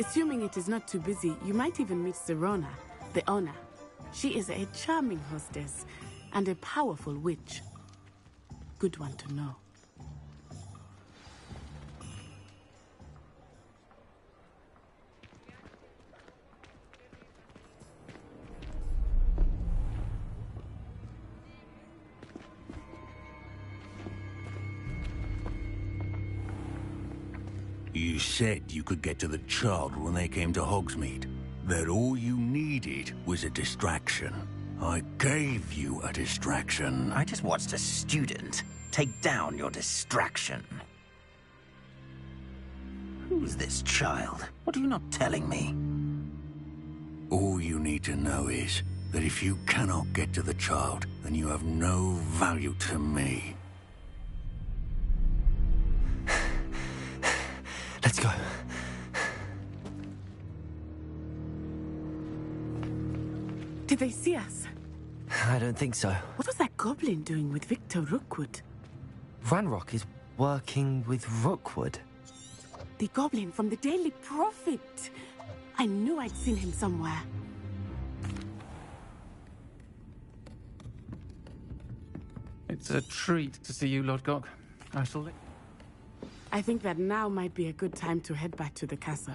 Assuming it is not too busy, you might even meet Sirona, the owner. She is a charming hostess and a powerful witch. Good one to know. You said you could get to the child when they came to Hogsmeade. That all you needed was a distraction. I gave you a distraction. I just watched a student take down your distraction. Who's this child? What are you not telling me? All you need to know is that if you cannot get to the child, then you have no value to me. Let's go. Did they see us? I don't think so. What was that goblin doing with Victor Rookwood? Ranrock is working with Rookwood. The goblin from the Daily Prophet. I knew I'd seen him somewhere. It's a treat to see you, Lord Gok. I shall... I think that now might be a good time to head back to the castle.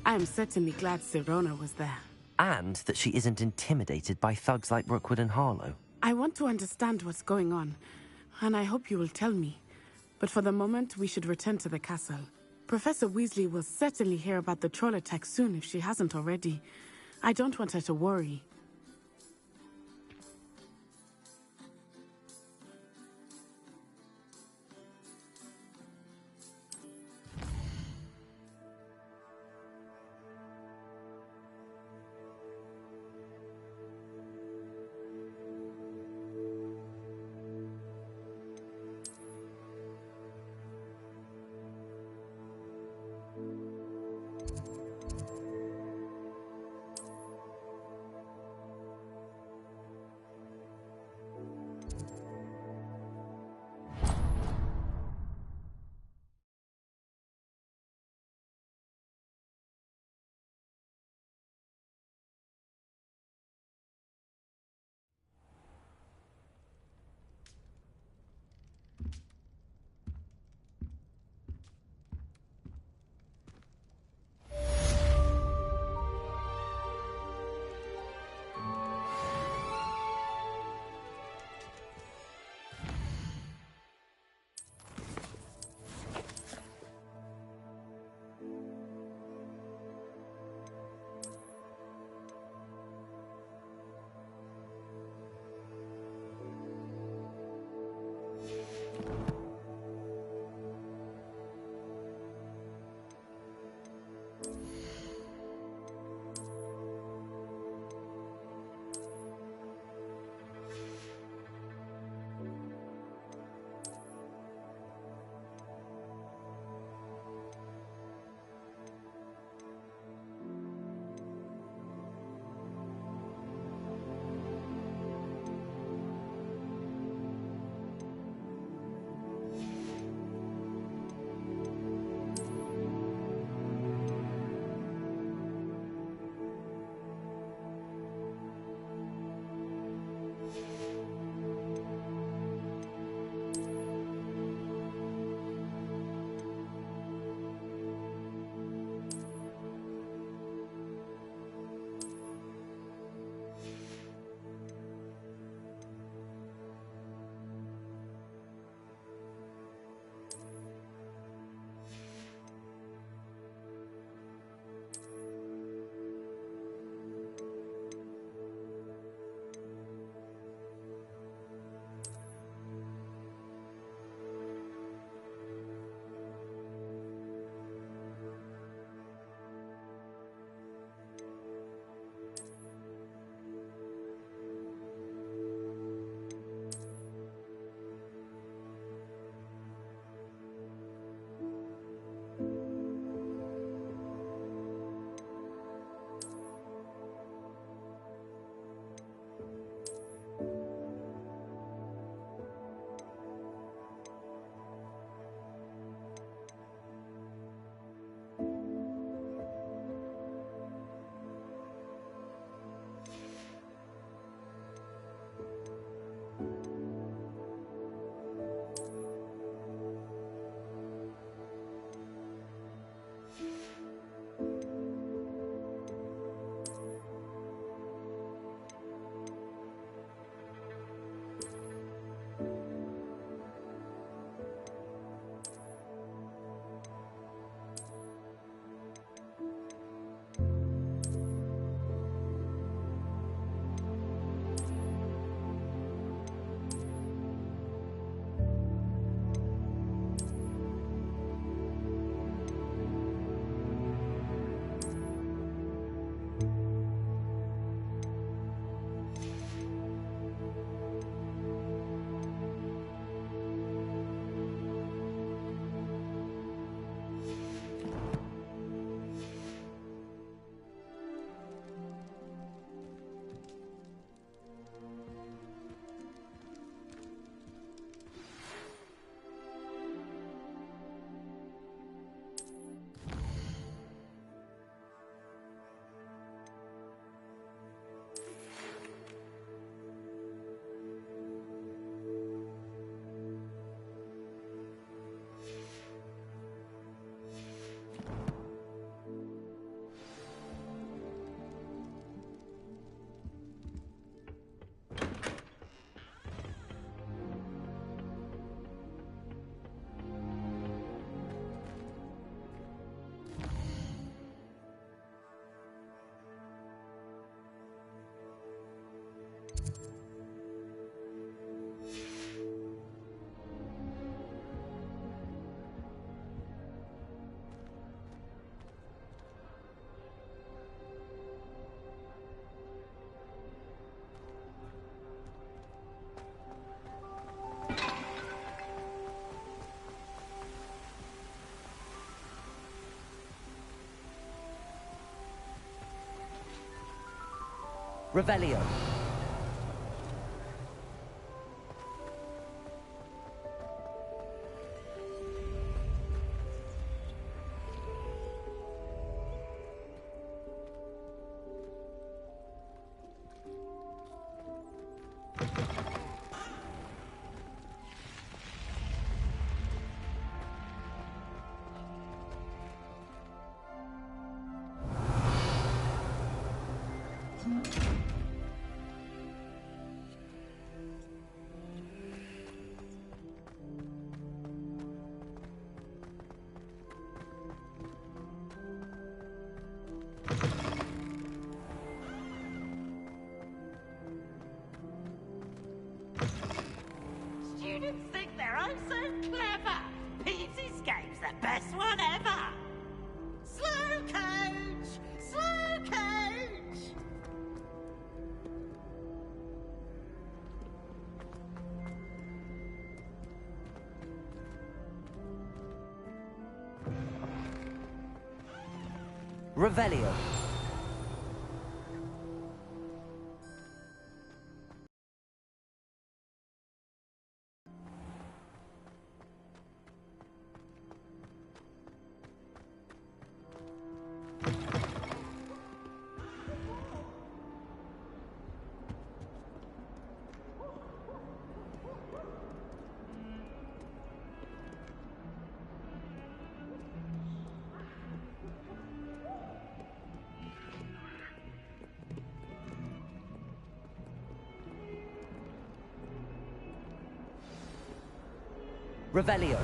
I am certainly glad Sirona was there. And that she isn't intimidated by thugs like Rookwood and Harlow. I want to understand what's going on, and I hope you will tell me. But for the moment, we should return to the castle. Professor Weasley will certainly hear about the troll attack soon if she hasn't already. I don't want her to worry. Revelio. Students think they're oh so clever. Pete's Escape's the best one ever. Slow coach! Slow coach! Revelio. Revelio.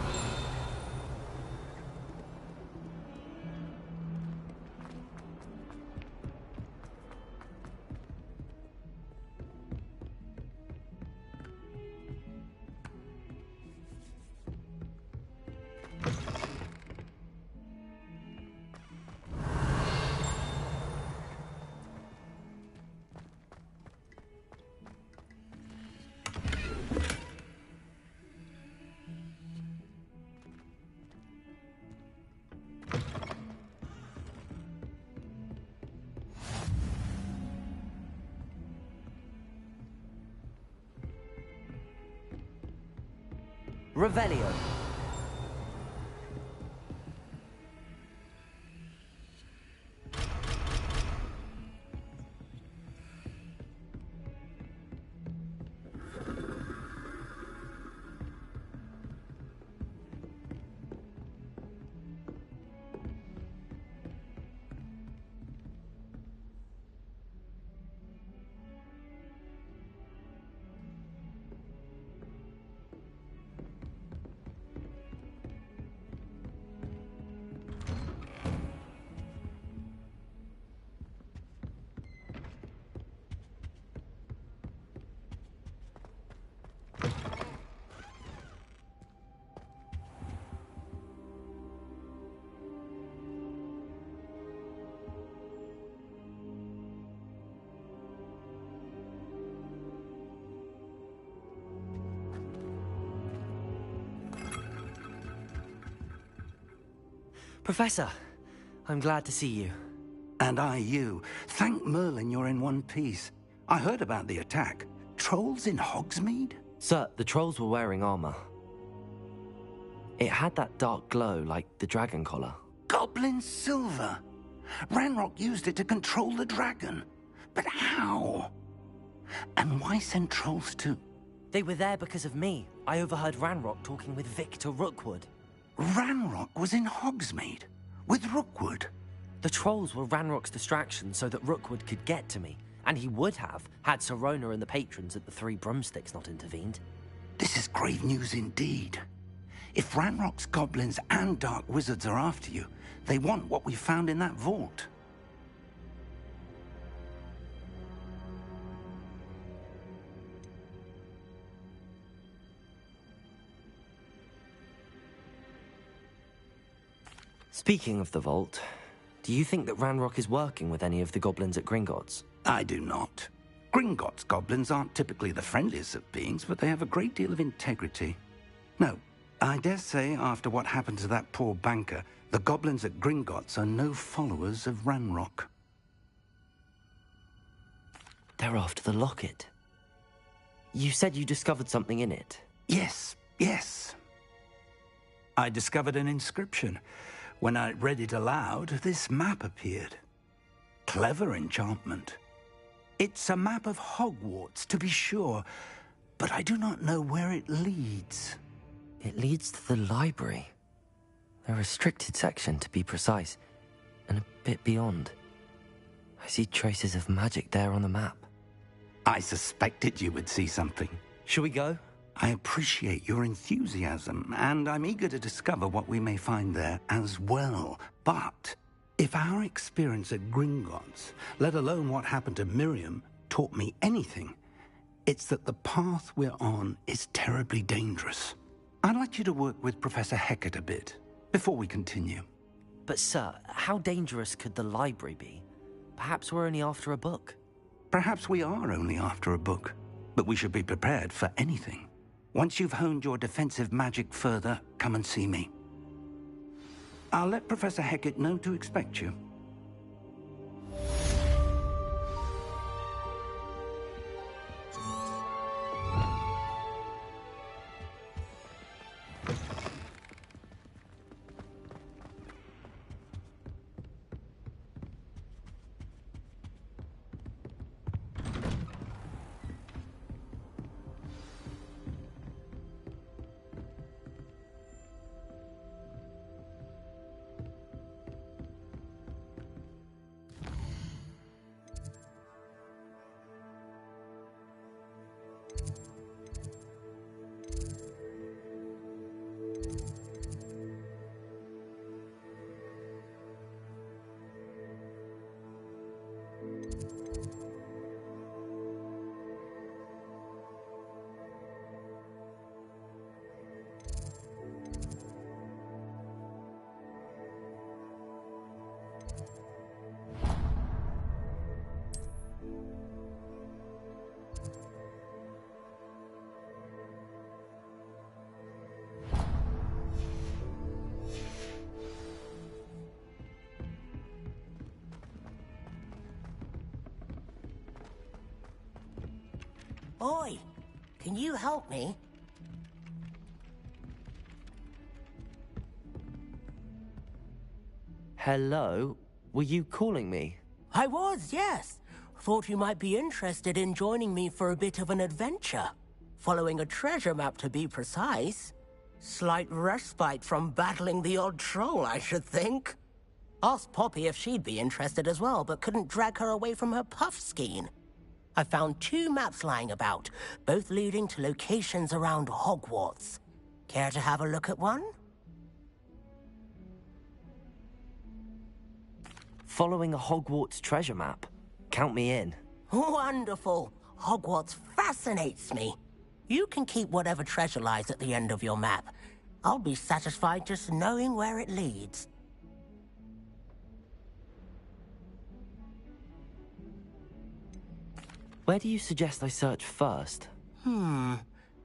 Revelio. Professor, I'm glad to see you. And I you. Thank Merlin you're in one piece. I heard about the attack. Trolls in Hogsmeade? Sir, the trolls were wearing armor. It had that dark glow like the dragon collar. Goblin silver. Ranrock used it to control the dragon. But how? And why send trolls too? They were there because of me. I overheard Ranrock talking with Victor Rookwood. Ranrock was in Hogsmeade? With Rookwood? The trolls were Ranrock's distraction so that Rookwood could get to me. And he would have, had Sirona and the patrons at the Three Broomsticks not intervened. This is grave news indeed. If Ranrock's goblins and dark wizards are after you, they want what we found in that vault. Speaking of the vault, do you think that Ranrock is working with any of the goblins at Gringotts? I do not. Gringotts goblins aren't typically the friendliest of beings, but they have a great deal of integrity. No, I dare say after what happened to that poor banker, the goblins at Gringotts are no followers of Ranrock. They're after the locket. You said you discovered something in it. Yes. I discovered an inscription. When I read it aloud, this map appeared. Clever enchantment. It's a map of Hogwarts, to be sure, but I do not know where it leads. It leads to the library. A restricted section, to be precise, and a bit beyond. I see traces of magic there on the map. I suspected you would see something. Shall we go? I appreciate your enthusiasm, and I'm eager to discover what we may find there as well. But if our experience at Gringotts, let alone what happened to Miriam, taught me anything, it's that the path we're on is terribly dangerous. I'd like you to work with Professor Hecat a bit before we continue. But sir, how dangerous could the library be? Perhaps we're only after a book. Perhaps we are only after a book, but we should be prepared for anything. Once you've honed your defensive magic further, come and see me. I'll let Professor Hecat know to expect you. Oi, can you help me? Hello? Were you calling me? I was, yes. Thought you might be interested in joining me for a bit of an adventure. Following a treasure map, to be precise. Slight respite from battling the odd troll, I should think. Asked Poppy if she'd be interested as well, but couldn't drag her away from her puff skein. I found 2 maps lying about, both leading to locations around Hogwarts. Care to have a look at one? Following a Hogwarts treasure map? Count me in. Wonderful. Hogwarts fascinates me. You can keep whatever treasure lies at the end of your map. I'll be satisfied just knowing where it leads. Where do you suggest I search first?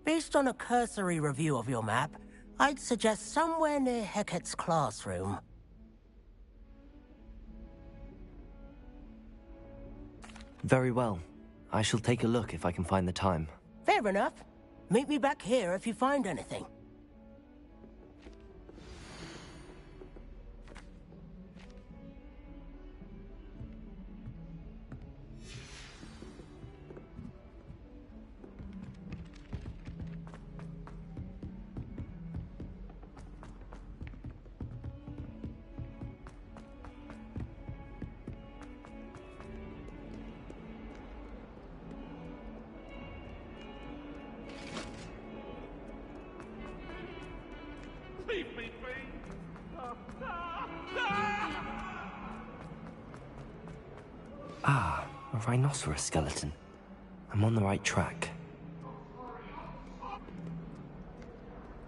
Based on a cursory review of your map, I'd suggest somewhere near Hecat's classroom. Very well. I shall take a look if I can find the time. Fair enough. Meet me back here if you find anything. Leave me be! Ah, a rhinoceros skeleton. I'm on the right track.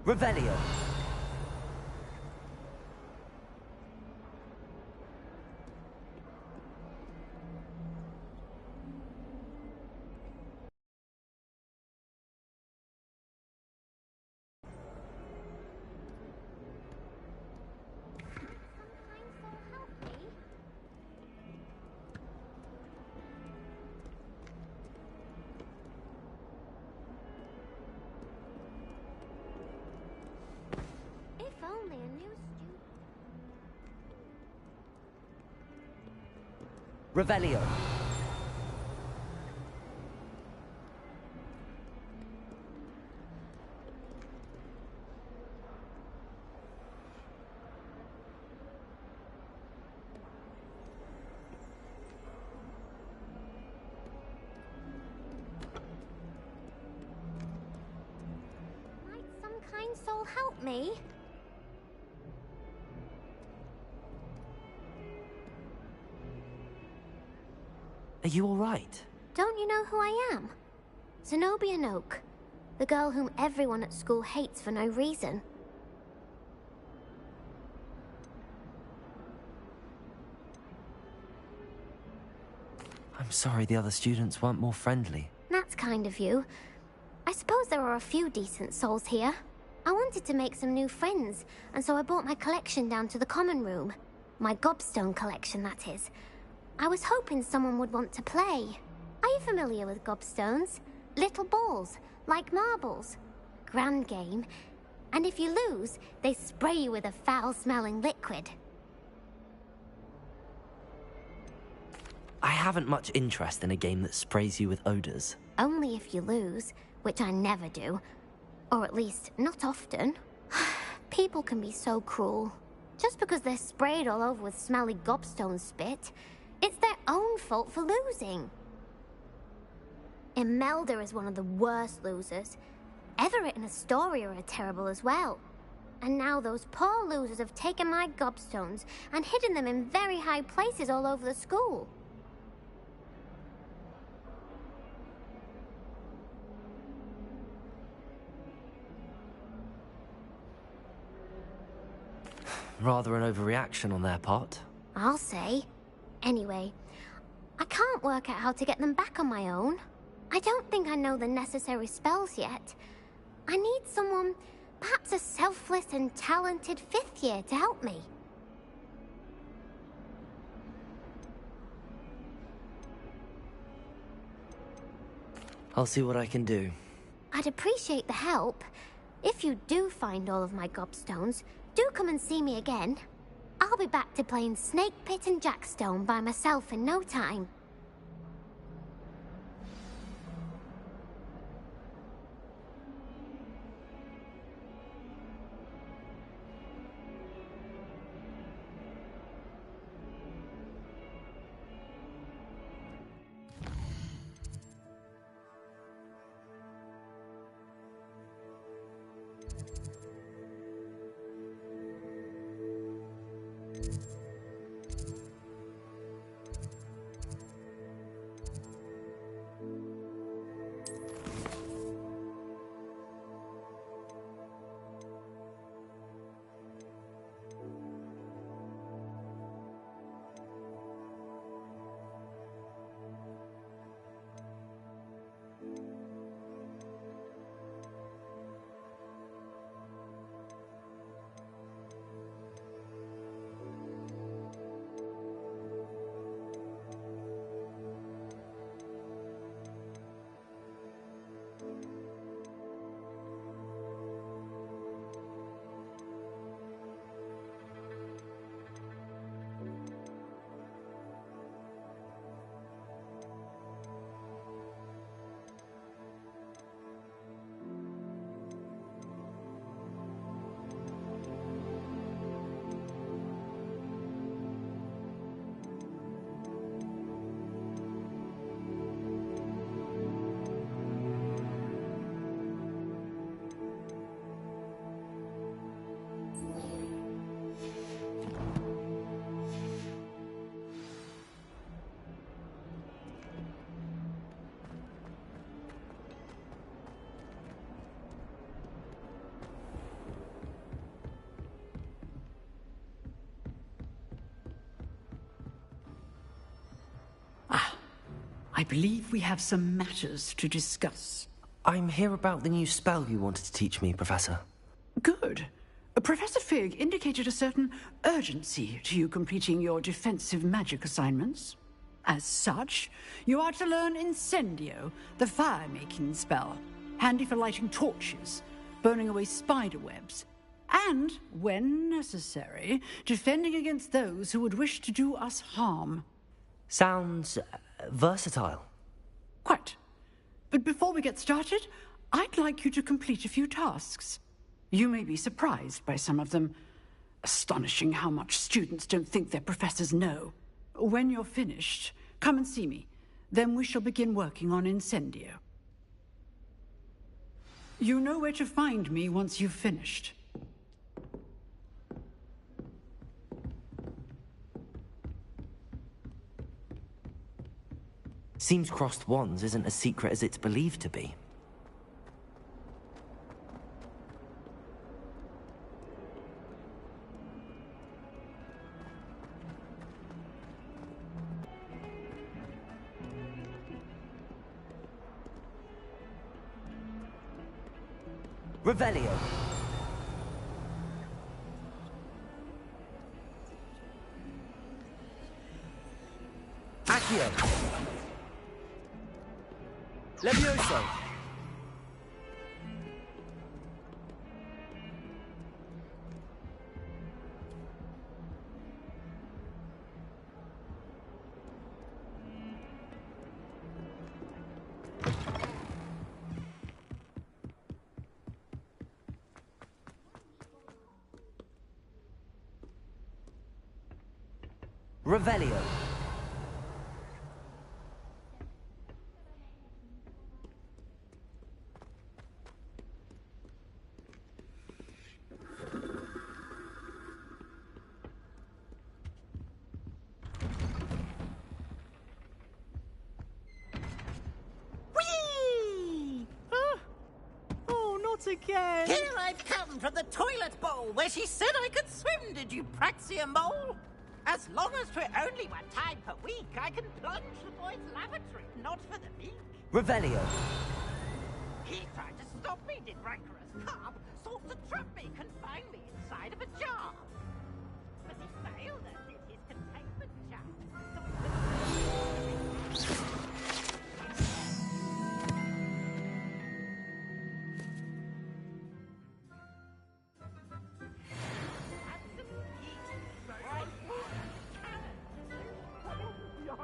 Revelio! Revelio. Might some kind soul help me? Are you all right? Don't you know who I am? Zenobia Noak, the girl whom everyone at school hates for no reason. I'm sorry the other students weren't more friendly. That's kind of you. I suppose there are a few decent souls here. I wanted to make some new friends, and so I brought my collection down to the common room. My gobstone collection, that is. I was hoping someone would want to play. Are you familiar with gobstones? Little balls, like marbles. Grand game. And if you lose, they spray you with a foul-smelling liquid. I haven't much interest in a game that sprays you with odors. Only if you lose, which I never do. Or at least, not often. People can be so cruel. Just because they're sprayed all over with smelly gobstone spit, it's their own fault for losing. Imelda is one of the worst losers. Everett and Astoria are terrible as well. And now those poor losers have taken my gobstones and hidden them in very high places all over the school. Rather an overreaction on their part. I'll say. Anyway, I can't work out how to get them back on my own. I don't think I know the necessary spells yet. I need someone, perhaps a selfless and talented 5th year to help me. I'll see what I can do. I'd appreciate the help. If you do find all of my gobstones, do come and see me again. I'll be back to playing Snake Pit and Jackstone by myself in no time. I believe we have some matters to discuss. I'm here about the new spell you wanted to teach me, Professor. Good. Professor Fig indicated a certain urgency to you completing your defensive magic assignments. As such, you are to learn Incendio, the fire-making spell, handy for lighting torches, burning away spider webs, and, when necessary, defending against those who would wish to do us harm. Sounds versatile. Quite. But before we get started, I'd like you to complete a few tasks. You may be surprised by some of them. Astonishing how much students don't think their professors know. When you're finished, come and see me. Then we shall begin working on Incendio. You know where to find me once you've finished. Seems crossed wands isn't as secret as it's believed to be. Revelio. Accio. Levioso. Revelio. Whee! Ah! Oh, not again! Here I've come from the toilet bowl where she said I could swim, did you praxia mole? As long as for only 1 time per week, I can plunge the boy's lavatory, not for the meek. Revelio. He tried to stop me, did rancorous carp, sought to trap me, confine me inside of a jar. But he failed and did his containment jar.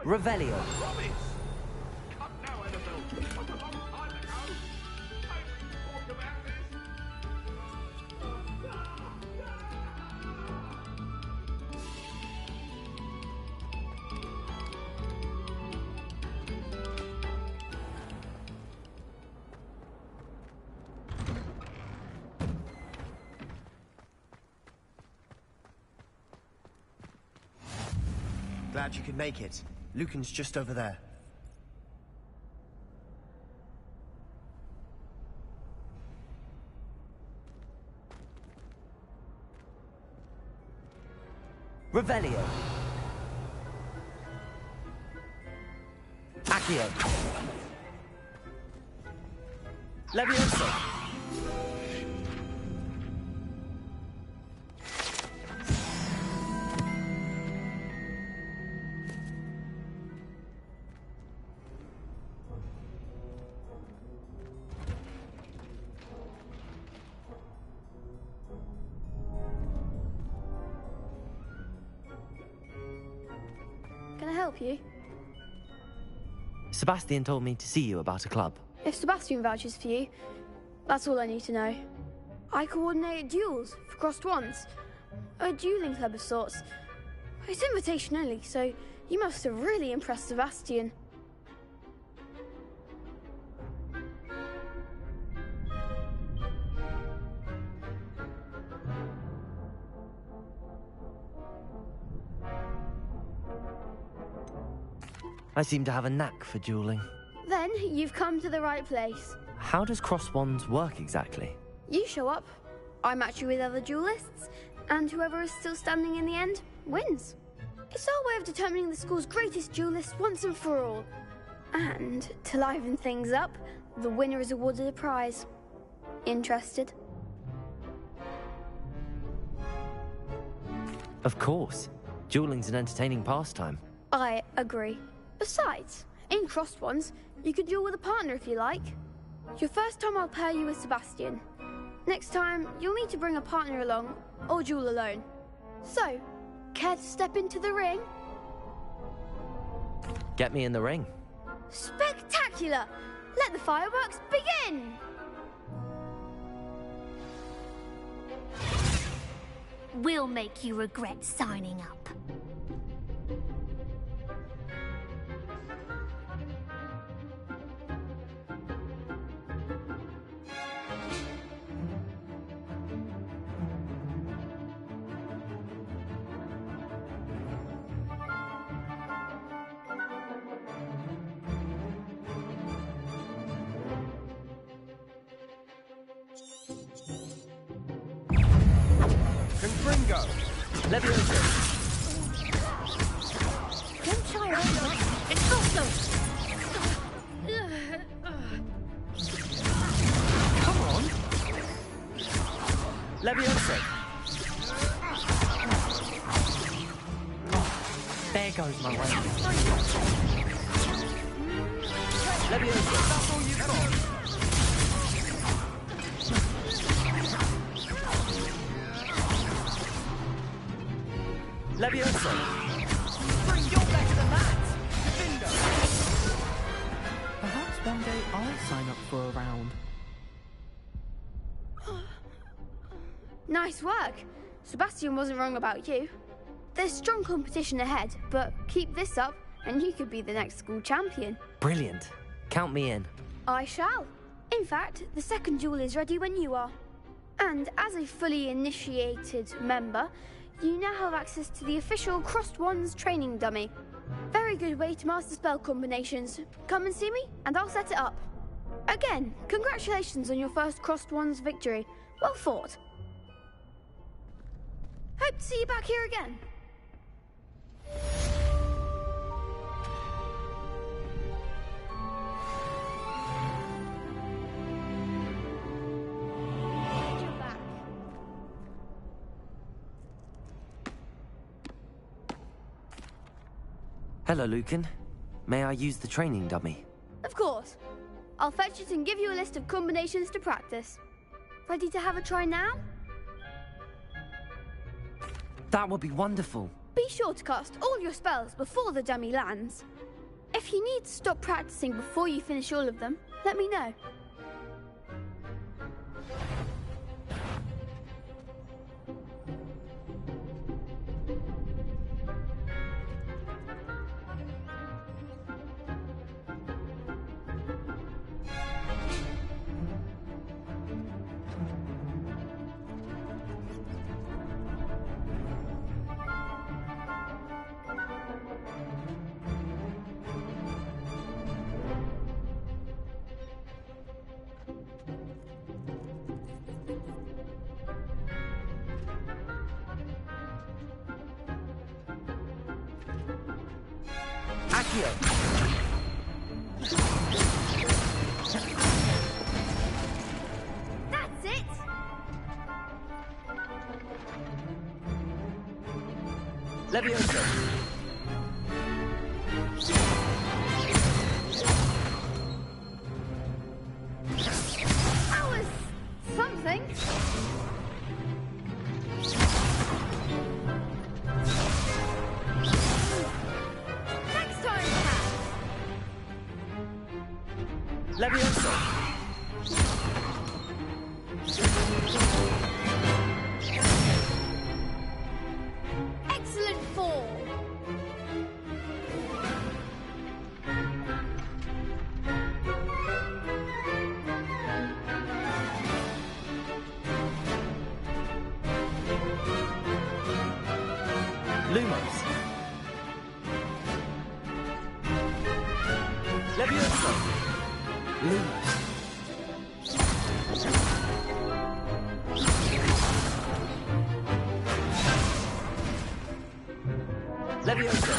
Revelio. Glad you could make it. Lucan's just over there. Revelio. Accio. Levioso. Can I help you? Sebastian told me to see you about a club. If Sebastian vouches for you, that's all I need to know. I coordinate duels for crossed wands. A dueling club of sorts. It's invitation only, so you must have really impressed Sebastian. I seem to have a knack for dueling. Then you've come to the right place. How does cross wands work exactly? You show up, I match you with other duelists, and whoever is still standing in the end wins. It's our way of determining the school's greatest duelist once and for all. And to liven things up, the winner is awarded a prize. Interested? Of course. Dueling's an entertaining pastime. I agree. Besides, in crossed ones, you could duel with a partner if you like. Your first time I'll pair you with Sebastian. Next time, you'll need to bring a partner along, or duel alone. So, care to step into the ring? Get me in the ring. Spectacular! Let the fireworks begin! We'll make you regret signing up. Confringo! Leviosa! Don't try it. It's also. Come on! Leviosa! There goes my way. Leviosa! That's all you've got. Leviosa! Bring your back to the mat! Bingo! Perhaps one day I'll sign up for a round. Nice work. Sebastian wasn't wrong about you. There's strong competition ahead, but keep this up and you could be the next school champion. Brilliant. Count me in. I shall. In fact, the second duel is ready when you are. And as a fully initiated member, you now have access to the official Crossed Wands training dummy. Very good way to master spell combinations. Come and see me, and I'll set it up. Again, congratulations on your first Crossed Wands victory. Well fought. Hope to see you back here again. Hello, Lucan. May I use the training dummy? Of course. I'll fetch it and give you a list of combinations to practice. Ready to have a try now? That would be wonderful. Be sure to cast all your spells before the dummy lands. If you need to stop practicing before you finish all of them, let me know. That's it! Leviosa! That was something. Next time, perhaps. Leviosa! Excellent fall. Lumos! Leviosa! Lumos! Leviosa!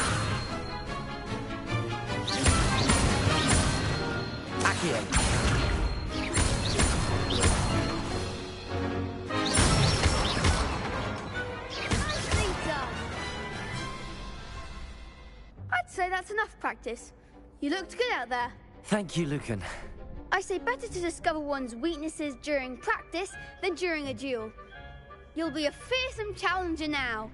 Accio! Nicely done. I'd say that's enough practice. You looked good out there. Thank you, Lucan. I say better to discover one's weaknesses during practice than during a duel. You'll be a fearsome challenger now.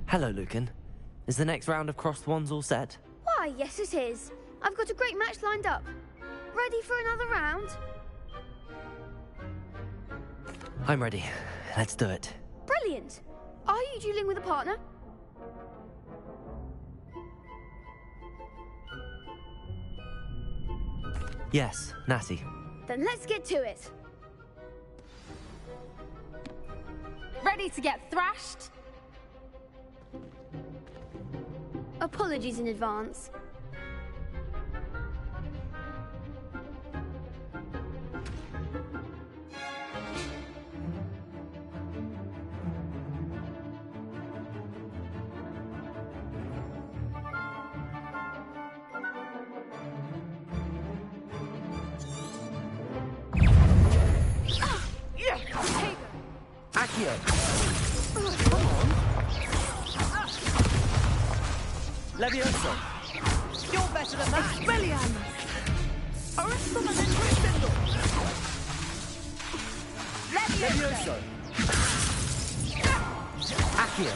Hello, Lucan. Is the next round of crossed wands all set? Why, yes it is. I've got a great match lined up. Ready for another round? I'm ready. Let's do it. Brilliant. Are you dueling with a partner? Yes, Natty. Then let's get to it. Ready to get thrashed? Apologies in advance. Accio! Come on! Levioso! You're better than that! Expelliarmus! Arresto and then crescendo! Levioso! Accio!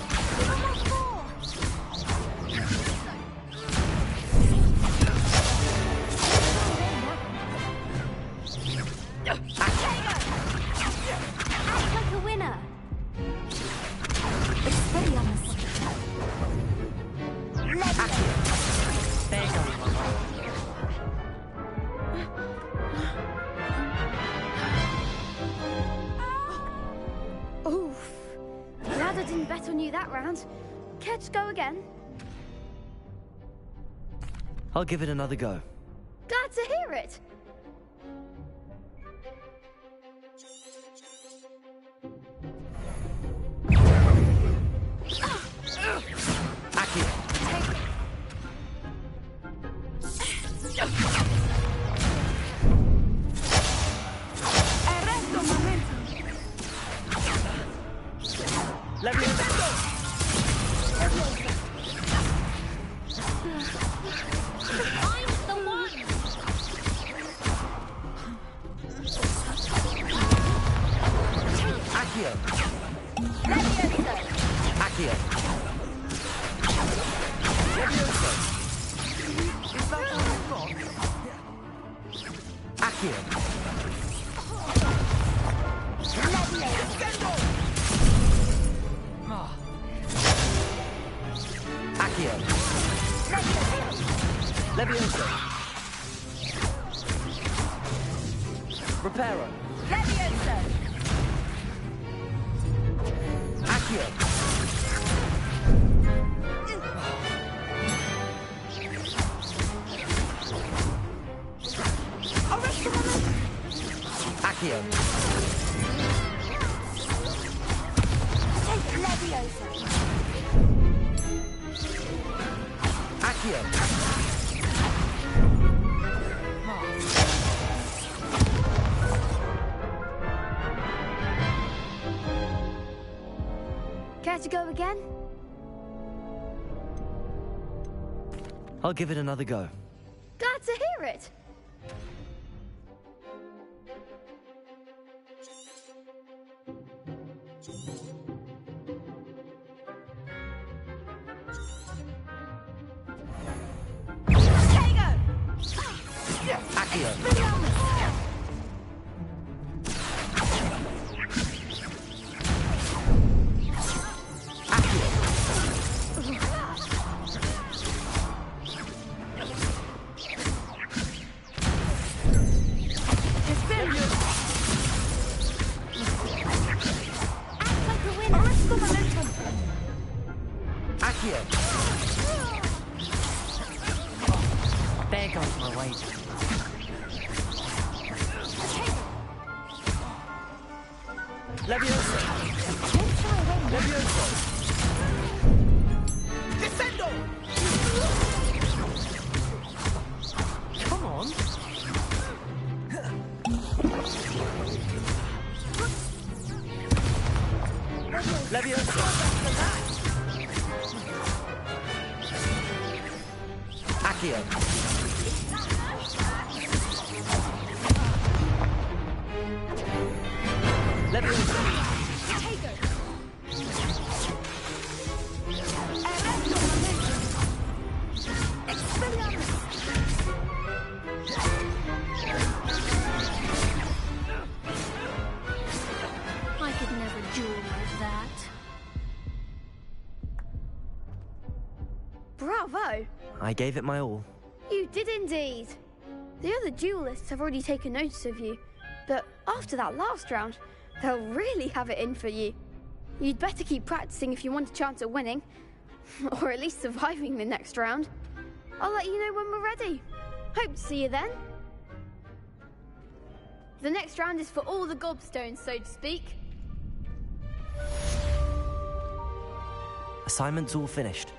Act like a winner. Expelliarmus! There you go. Oof. Glad I didn't bet on you that round. Care to go again? I'll give it another go. Glad to hear it. Accio! Arresto momentum! Levioso! I'm the one! Accio! Levioso! Accio! Levioso! Is that all you've got? Accio! Accio! Levioso! Reparo! Levioso! Accio! Accio! Take Levioso! Accio! Care to go again? I'll give it another go. Glad to hear it. Accio! Accio! There goes my wager. Levioso! Levioso! Descendo! Come on! Levioso! Accio! Levioso! go? I gave it my all. You did indeed. The other duelists have already taken notice of you, but after that last round, they'll really have it in for you. You'd better keep practicing if you want a chance at winning, or at least surviving the next round. I'll let you know when we're ready. Hope to see you then. The next round is for all the gobstones, so to speak. Assignment's all finished.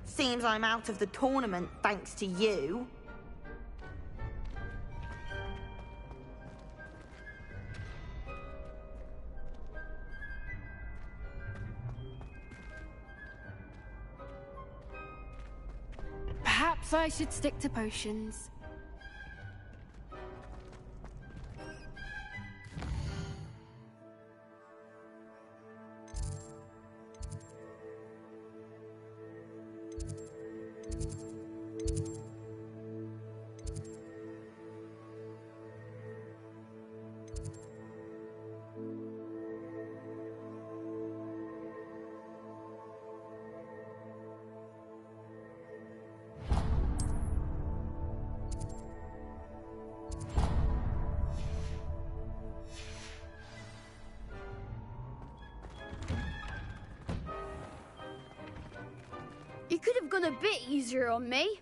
Seems I'm out of the tournament thanks to you. Perhaps I should stick to potions. You could have gone a bit easier on me.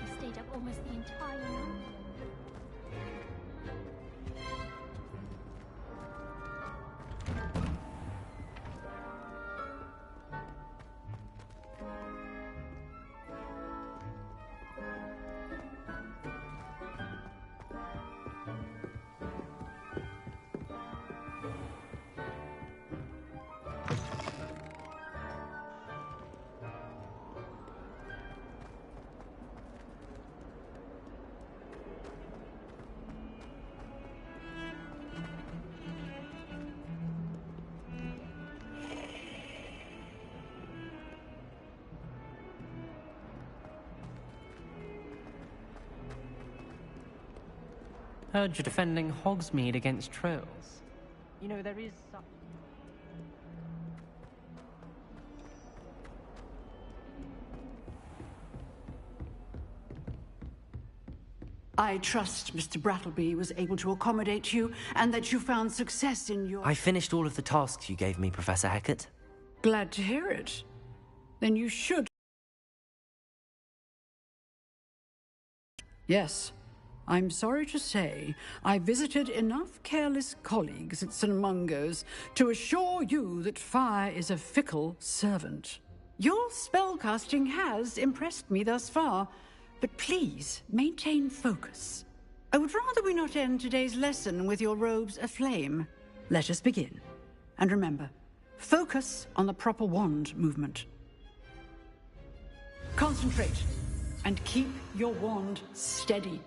I stayed up almost the entire night. Heard you're defending Hogsmeade against trolls. You know, there is such... I trust Mr. Brattleby was able to accommodate you and that you found success in your... I finished all of the tasks you gave me, Professor Hecat. Glad to hear it. Then you should... Yes. I'm sorry to say, I visited enough careless colleagues at St. Mungo's to assure you that fire is a fickle servant. Your spellcasting has impressed me thus far, but please maintain focus. I would rather we not end today's lesson with your robes aflame. Let us begin. And remember, focus on the proper wand movement. Concentrate, and keep your wand steady.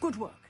Good work.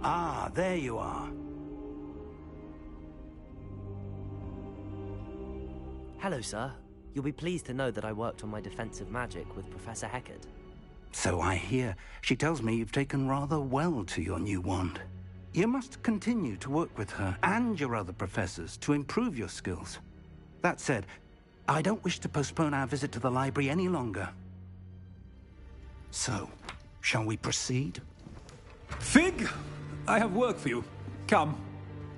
Ah, there you are. Hello, sir. You'll be pleased to know that I worked on my defensive magic with Professor Heckard. So I hear. She tells me you've taken rather well to your new wand. You must continue to work with her and your other professors to improve your skills. That said, I don't wish to postpone our visit to the library any longer. So, shall we proceed? Fig, I have work for you. Come.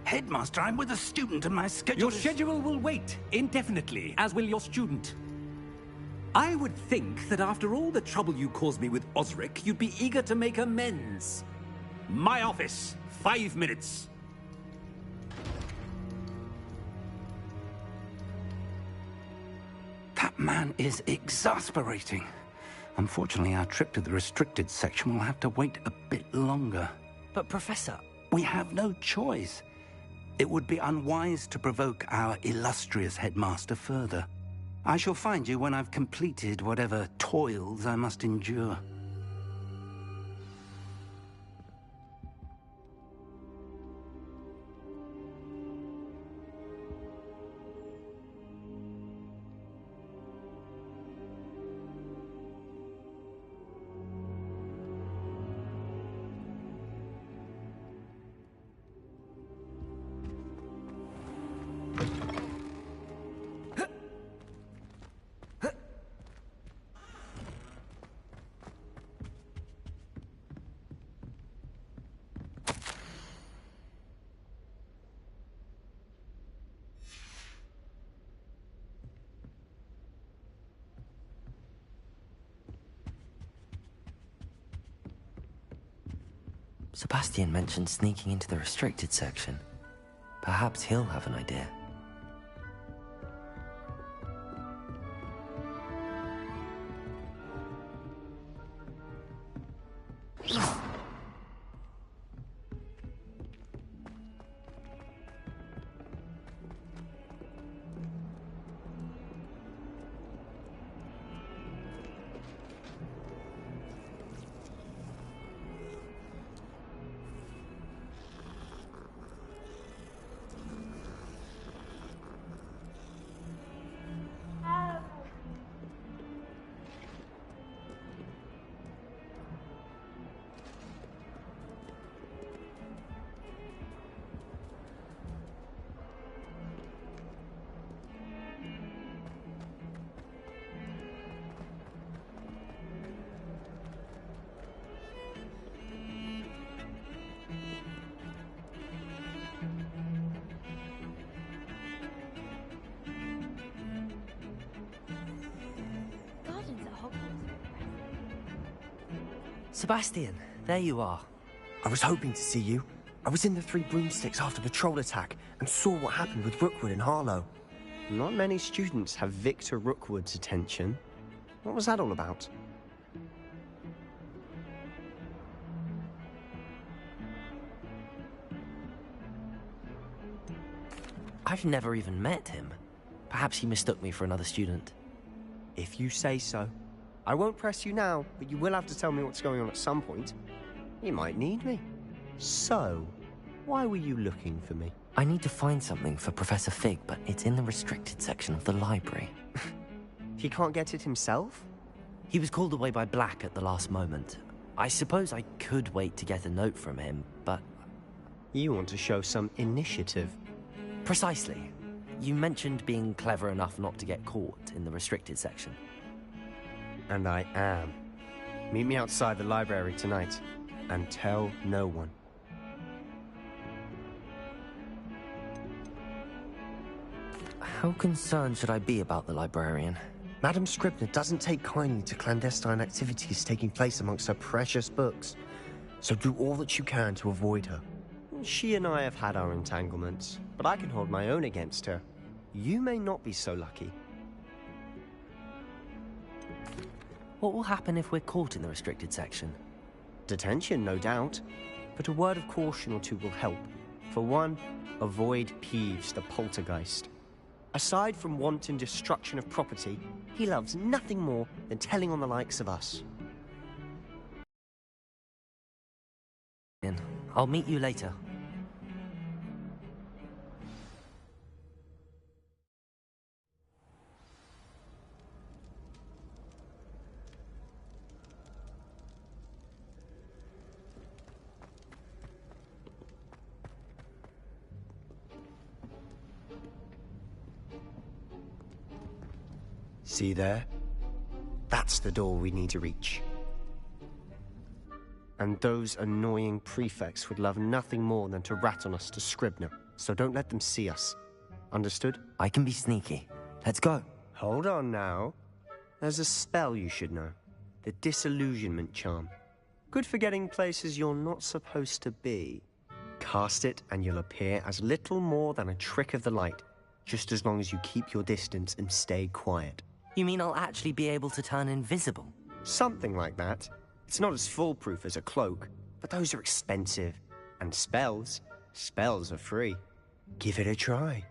Headmaster, I'm with a student and my schedule Your schedule will wait indefinitely, as will your student. I would think that after all the trouble you caused me with Osric, you'd be eager to make amends. My office, 5 minutes. That man is exasperating. Unfortunately, our trip to the restricted section will have to wait a bit longer. But, Professor... We have no choice. It would be unwise to provoke our illustrious headmaster further. I shall find you when I've completed whatever toils I must endure. Sebastian mentioned sneaking into the restricted section. Perhaps he'll have an idea. Sebastian, there you are. I was hoping to see you. I was in the Three Broomsticks after the troll attack and saw what happened with Rookwood and Harlow. Not many students have Victor Rookwood's attention. What was that all about? I've never even met him. Perhaps he mistook me for another student. If you say so. I won't press you now, but you will have to tell me what's going on at some point. You might need me. So, why were you looking for me? I need to find something for Professor Fig, but it's in the restricted section of the library. He can't get it himself? He was called away by Black at the last moment. I suppose I could wait to get a note from him, but... You want to show some initiative. Precisely. You mentioned being clever enough not to get caught in the restricted section. And I am. Meet me outside the library tonight, and tell no one. How concerned should I be about the librarian? Madam Scribner doesn't take kindly to clandestine activities taking place amongst her precious books, so do all that you can to avoid her. She and I have had our entanglements, but I can hold my own against her. You may not be so lucky. What will happen if we're caught in the restricted section? Detention, no doubt. But a word of caution or two will help. For one, avoid Peeves, the poltergeist. Aside from wanton destruction of property, he loves nothing more than telling on the likes of us. I'll meet you later. See there? That's the door we need to reach. And those annoying prefects would love nothing more than to rat on us to Scribner, so don't let them see us. Understood? I can be sneaky. Let's go. Hold on now. There's a spell you should know. The Disillusionment Charm. Good for getting places you're not supposed to be. Cast it and you'll appear as little more than a trick of the light, just as long as you keep your distance and stay quiet. You mean I'll actually be able to turn invisible? Something like that. It's not as foolproof as a cloak, but those are expensive. And spells are free. Give it a try.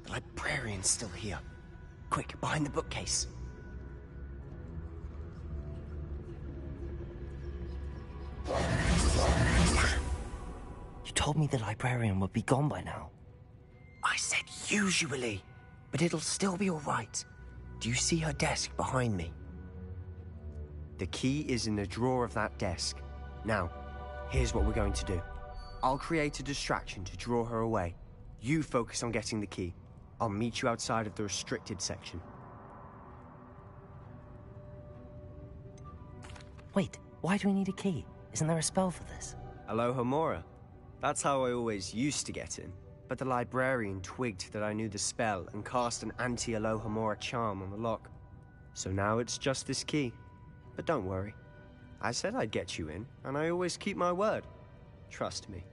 The librarian's still here. Quick, behind the bookcase. You told me the librarian would be gone by now. I said usually, but it'll still be all right. Do you see her desk behind me? The key is in the drawer of that desk. Now, here's what we're going to do. I'll create a distraction to draw her away. You focus on getting the key. I'll meet you outside of the restricted section. Wait, why do we need a key? Isn't there a spell for this? Alohomora. That's how I always used to get in. But the librarian twigged that I knew the spell and cast an anti-Alohomora charm on the lock. So now it's just this key. But don't worry. I said I'd get you in, and I always keep my word. Trust me.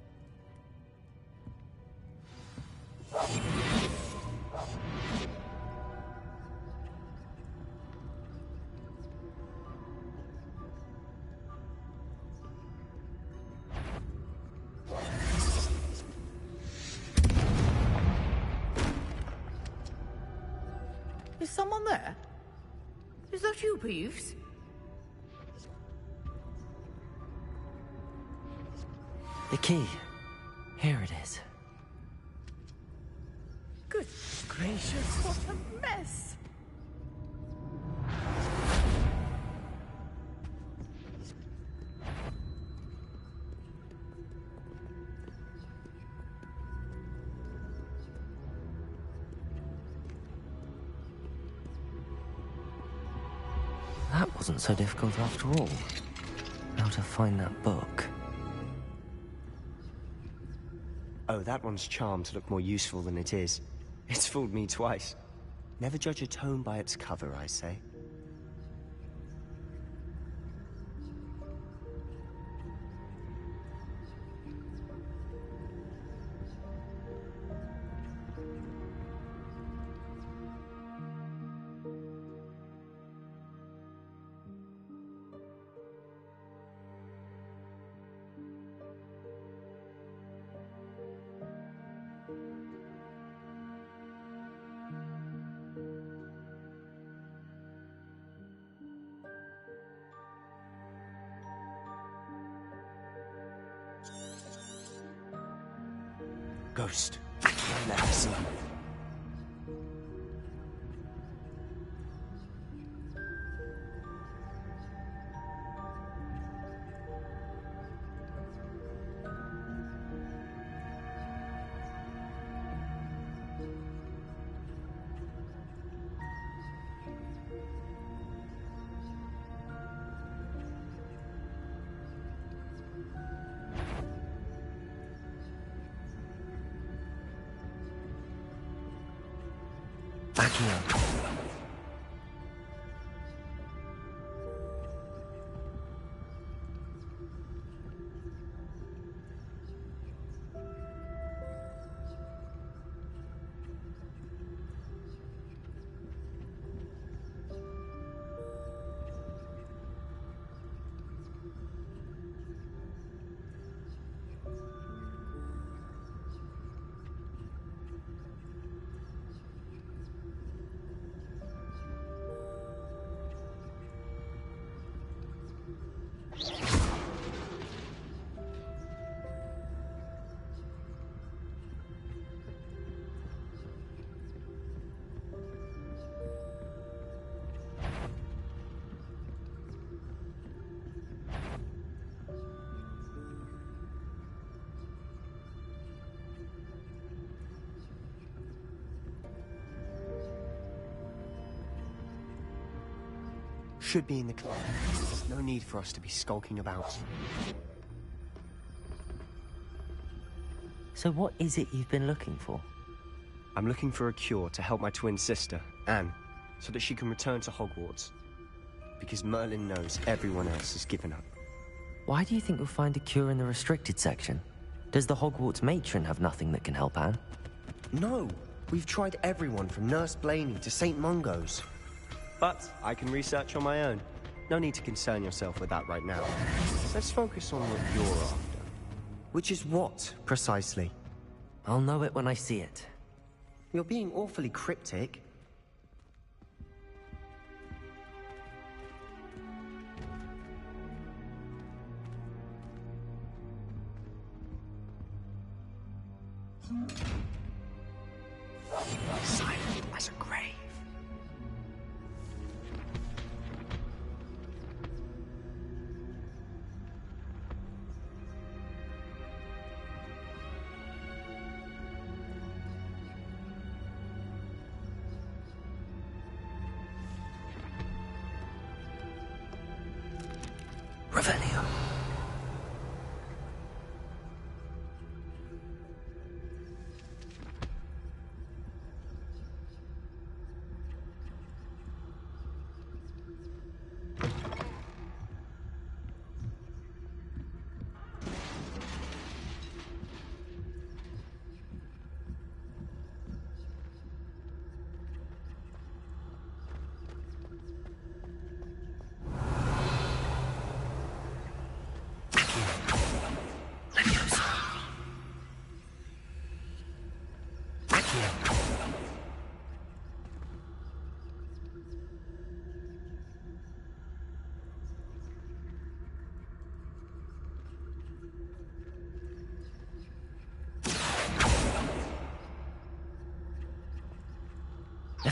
someone there? Is that you, Peeves? The key. Here it is. Good gracious, what a mess! That wasn't so difficult after all. How to find that book. Oh, that one's charmed to look more useful than it is. It's fooled me twice. Never judge a tome by its cover, I say. Ghost. Let me see. Back here. Should be in the club. There's no need for us to be skulking about. So what is it you've been looking for? I'm looking for a cure to help my twin sister, Anne, so that she can return to Hogwarts. Because Merlin knows everyone else has given up. Why do you think you'll find a cure in the restricted section? Does the Hogwarts matron have nothing that can help Anne? No! We've tried everyone from Nurse Blaney to St. Mungo's. But I can research on my own. No need to concern yourself with that right now. Let's focus on what you're after. Which is what, precisely? I'll know it when I see it. You're being awfully cryptic. Silent as a grave. Revelio.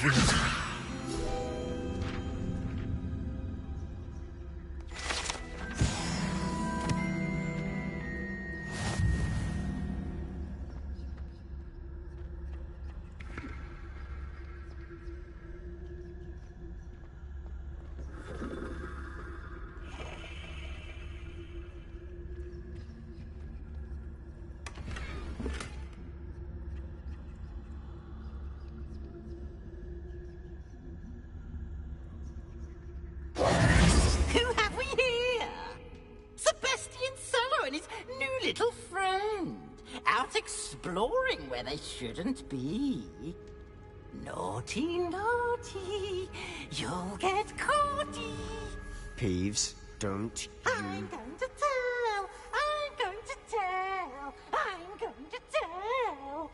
idiot! Who have we here? Sebastian Cello and his new little friend. Out exploring where they shouldn't be. Naughty, naughty. You'll get caughty. Peeves, don't I'm going to tell. I'm going to tell. I'm going to tell.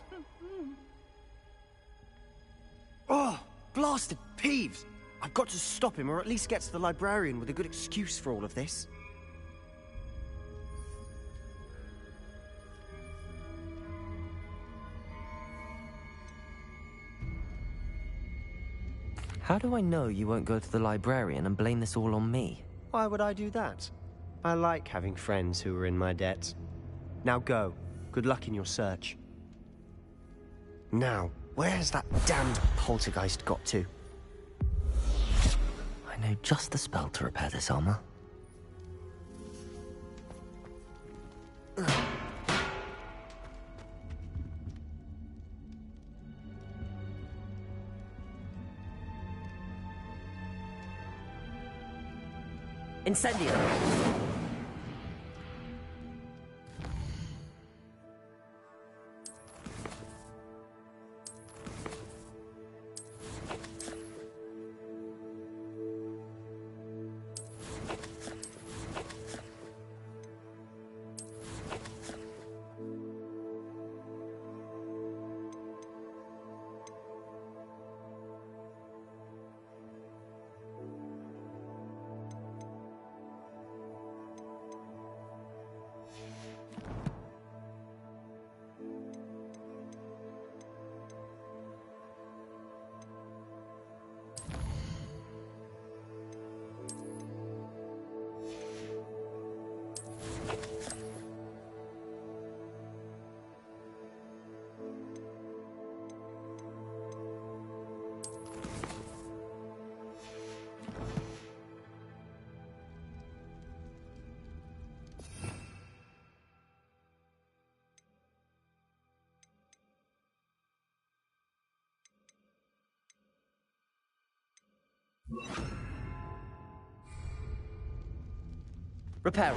Oh, blasted Peeves! I've got to stop him, or at least get to the librarian with a good excuse for all of this. How do I know you won't go to the librarian and blame this all on me? Why would I do that? I like having friends who are in my debt. Now go. Good luck in your search. Now, where's that damned poltergeist got to? I know just the spell to repair this armor. Incendio! Reparo.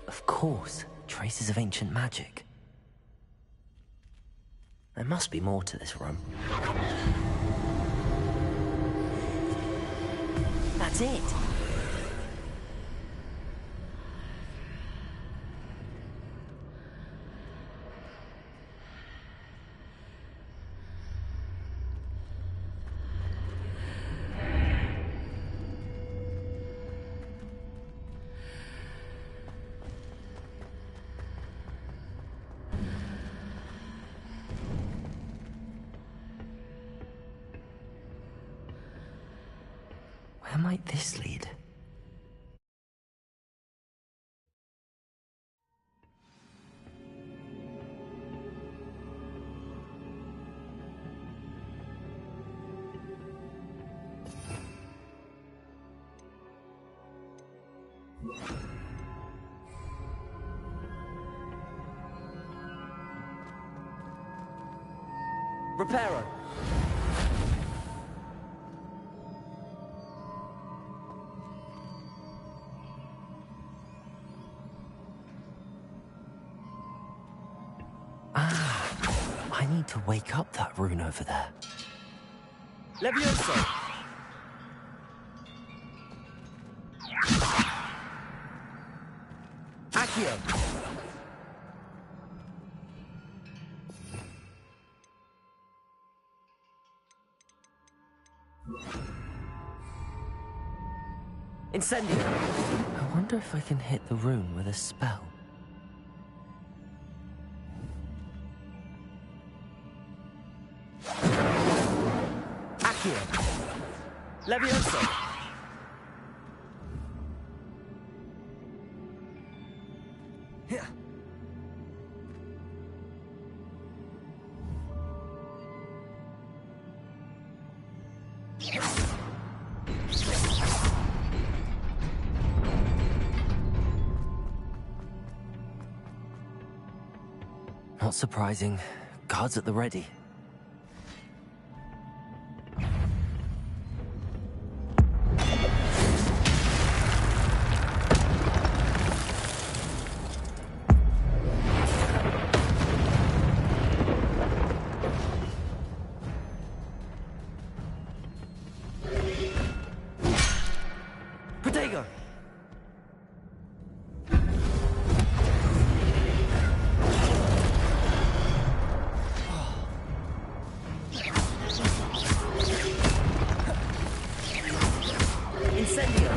Of course, traces of ancient magic. There must be more to this room. That's it! Where might this lead? Reparo. I need to wake up that rune over there. Levioso! Accio! Incendio! I wonder if I can hit the rune with a spell. Accio! Levioso! Not surprising. Guards at the ready. Protego! Incendio!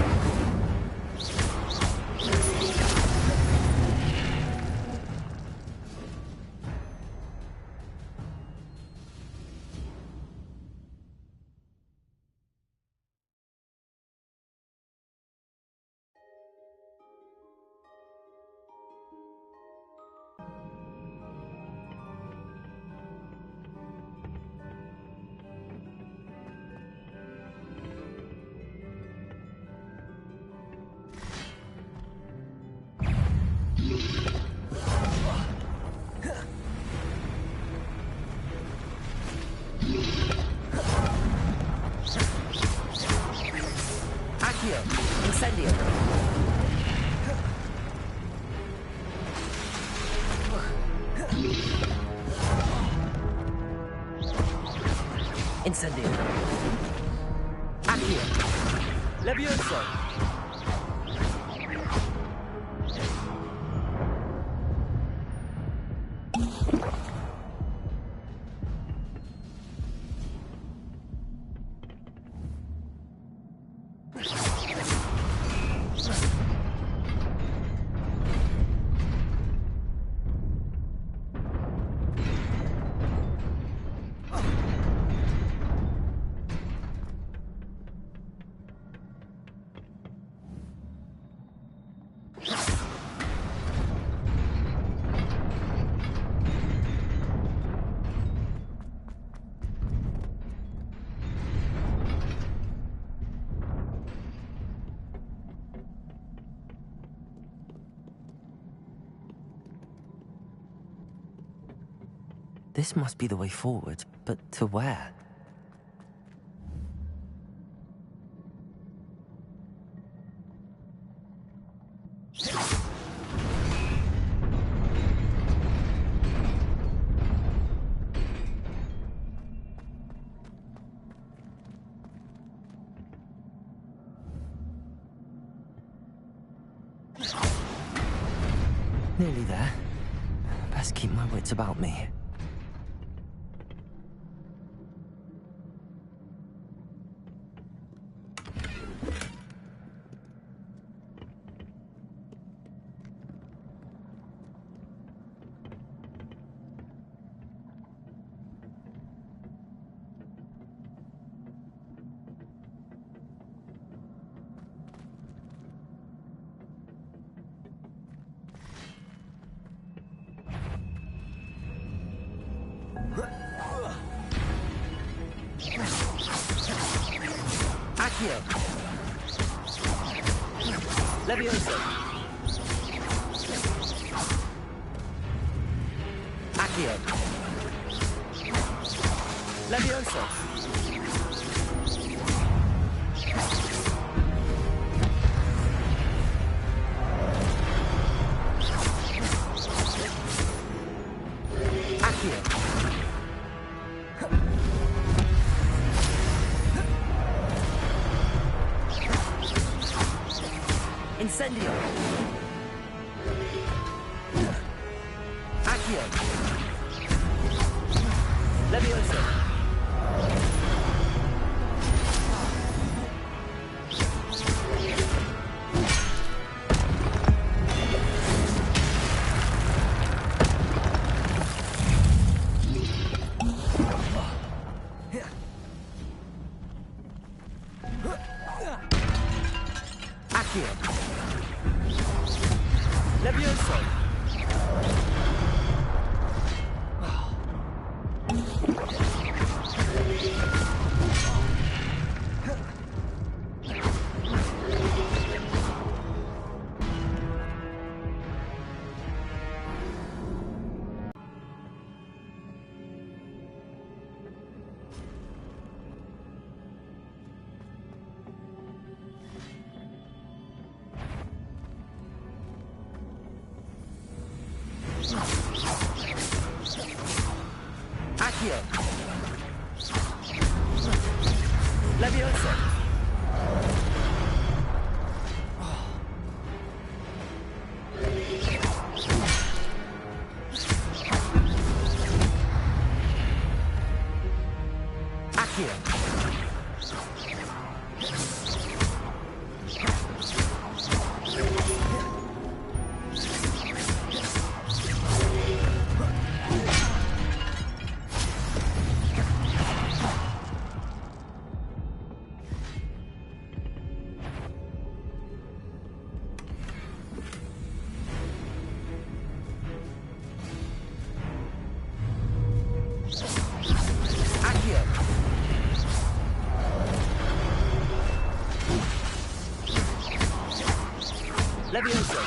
Accio! Incendio! Incendio! Accio! Levioso! This must be the way forward, but to where? Nearly there. Best keep my wits about me. Accio! Levioso. Accio. Levioso. Accio. Incendio. Accio. Levioso. Accio. Levioso. Accio. Levioso. Accio. Accio. Levioso.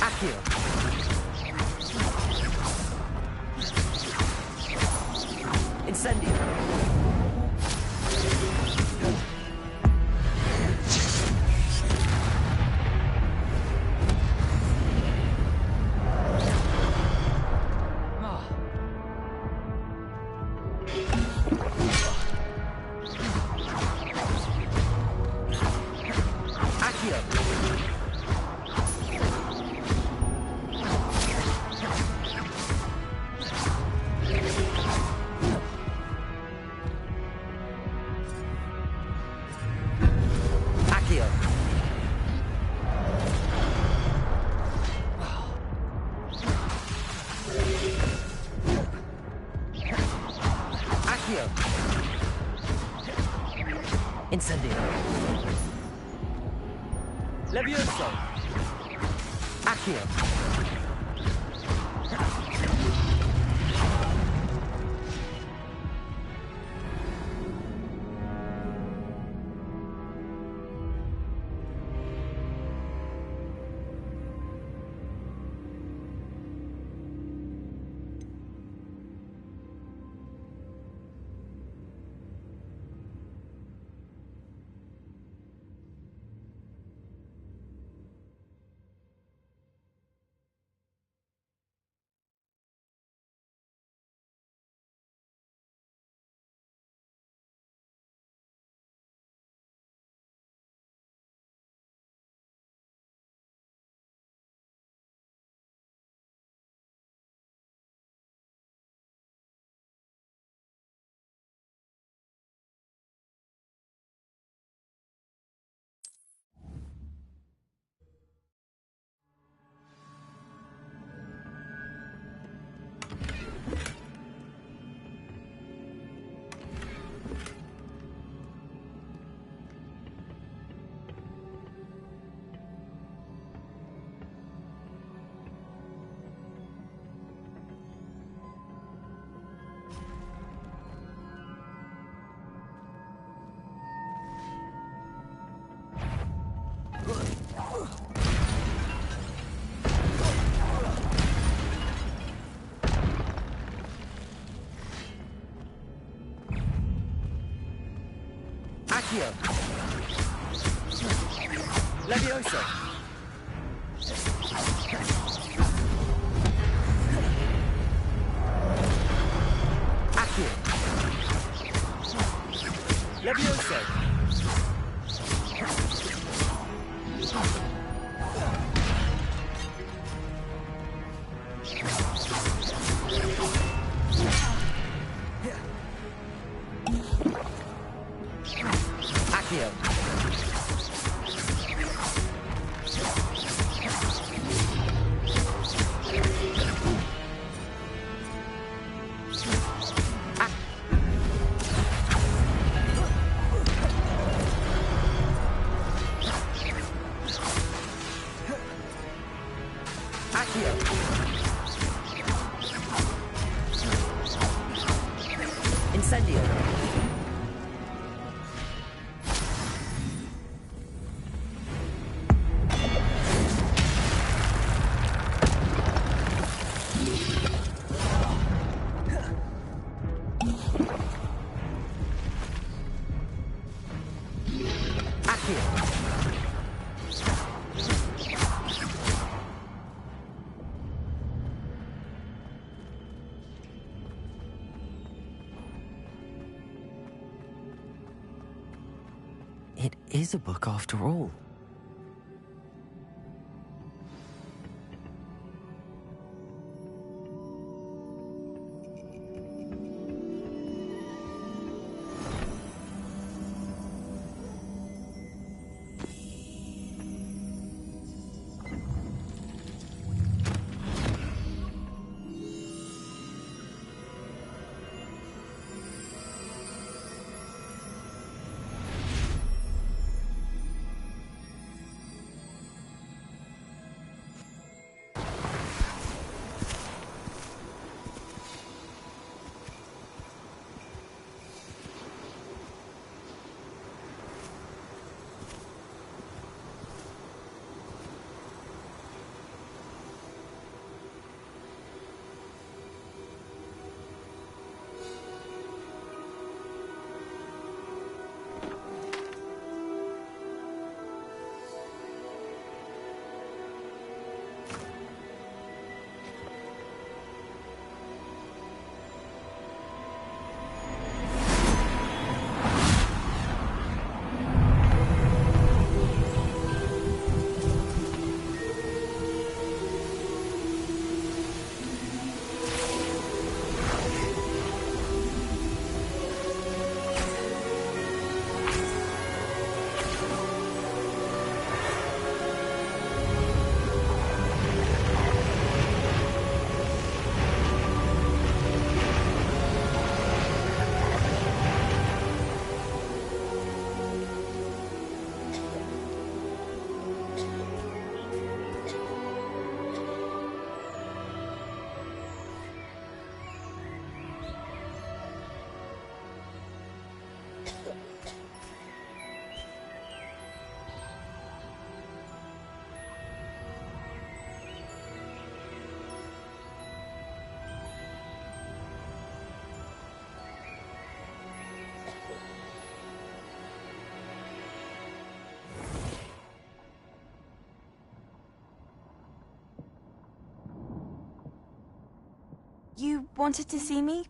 Accio. Incendio. Accio. Accio. Accio. Incendio. Levioso. Accio. Accio. Levioso. Accio. Levioso. Accio. Incendio. It is a book after all. You wanted to see me?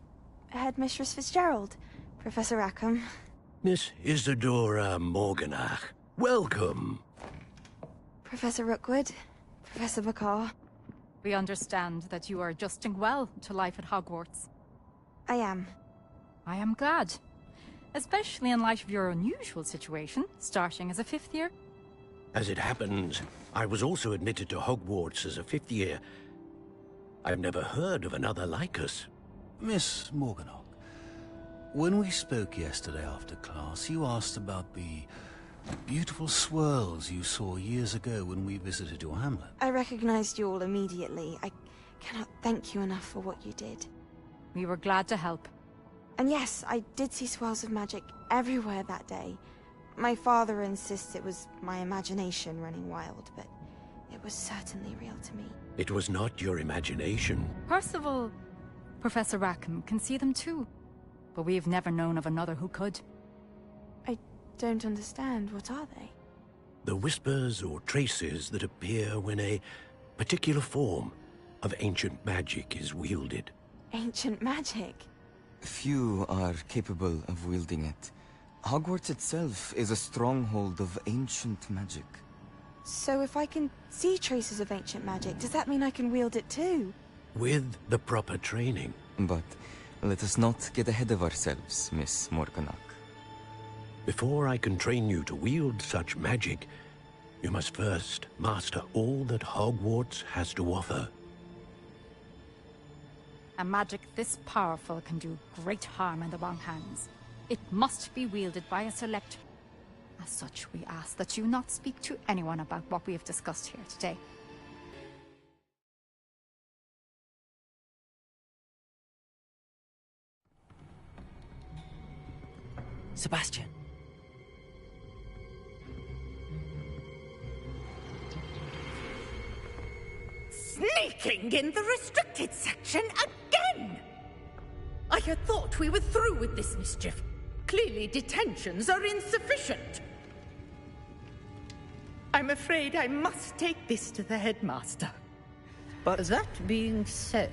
Headmistress Fitzgerald, Professor Rackham. Miss Isadora Morganach, welcome. Professor Rookwood, Professor Bakar. We understand that you are adjusting well to life at Hogwarts. I am. I am glad. Especially in light of your unusual situation, starting as a 5th year. As it happens, I was also admitted to Hogwarts as a 5th year. I've never heard of another like us. Miss Morganach, when we spoke yesterday after class, you asked about the beautiful swirls you saw years ago when we visited your hamlet. I recognized you all immediately. I cannot thank you enough for what you did. We were glad to help. And yes, I did see swirls of magic everywhere that day. My father insists it was my imagination running wild, but it was certainly real to me. It was not your imagination. Percival, Professor Rackham can see them too. But we have never known of another who could. I don't understand. What are they? The whispers or traces that appear when a particular form of ancient magic is wielded. Ancient magic? Few are capable of wielding it. Hogwarts itself is a stronghold of ancient magic. So if I can see traces of ancient magic, does that mean I can wield it too? With the proper training. But let us not get ahead of ourselves, Miss Morganach. Before I can train you to wield such magic, you must first master all that Hogwarts has to offer. A magic this powerful can do great harm in the wrong hands. It must be wielded by a select. As such, we ask that you not speak to anyone about what we have discussed here today. Sebastian. Sneaking in the restricted section again! I had thought we were through with this mischief. Clearly detentions are insufficient. I'm afraid I must take this to the headmaster. But that being said,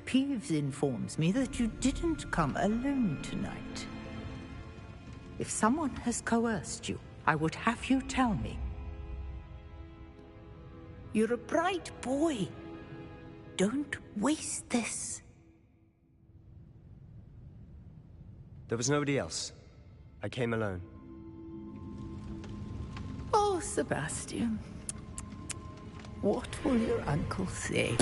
Peeves informs me that you didn't come alone tonight. If someone has coerced you, I would have you tell me. You're a bright boy. Don't waste this. There was nobody else. I came alone. Oh, Sebastian. What will your uncle say?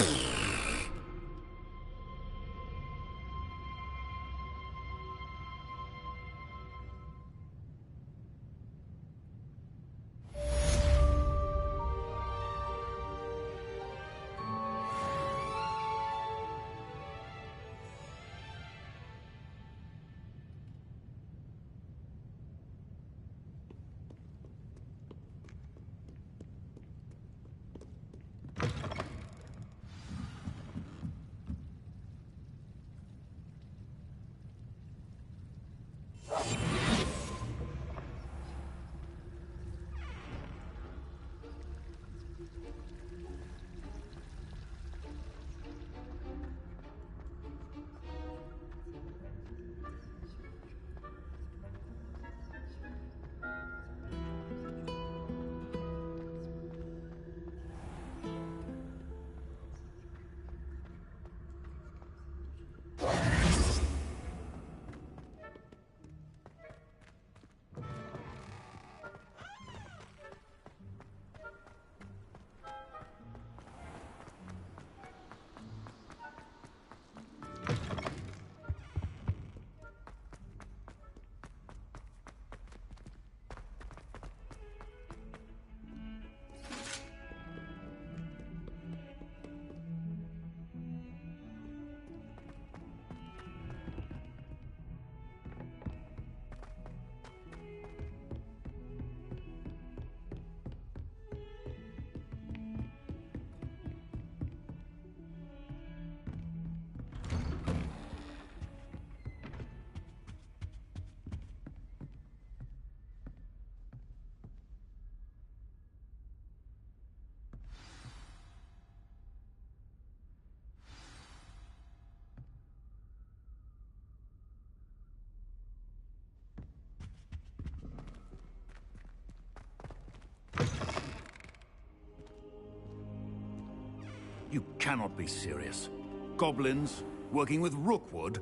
You cannot be serious. Goblins working with Rookwood?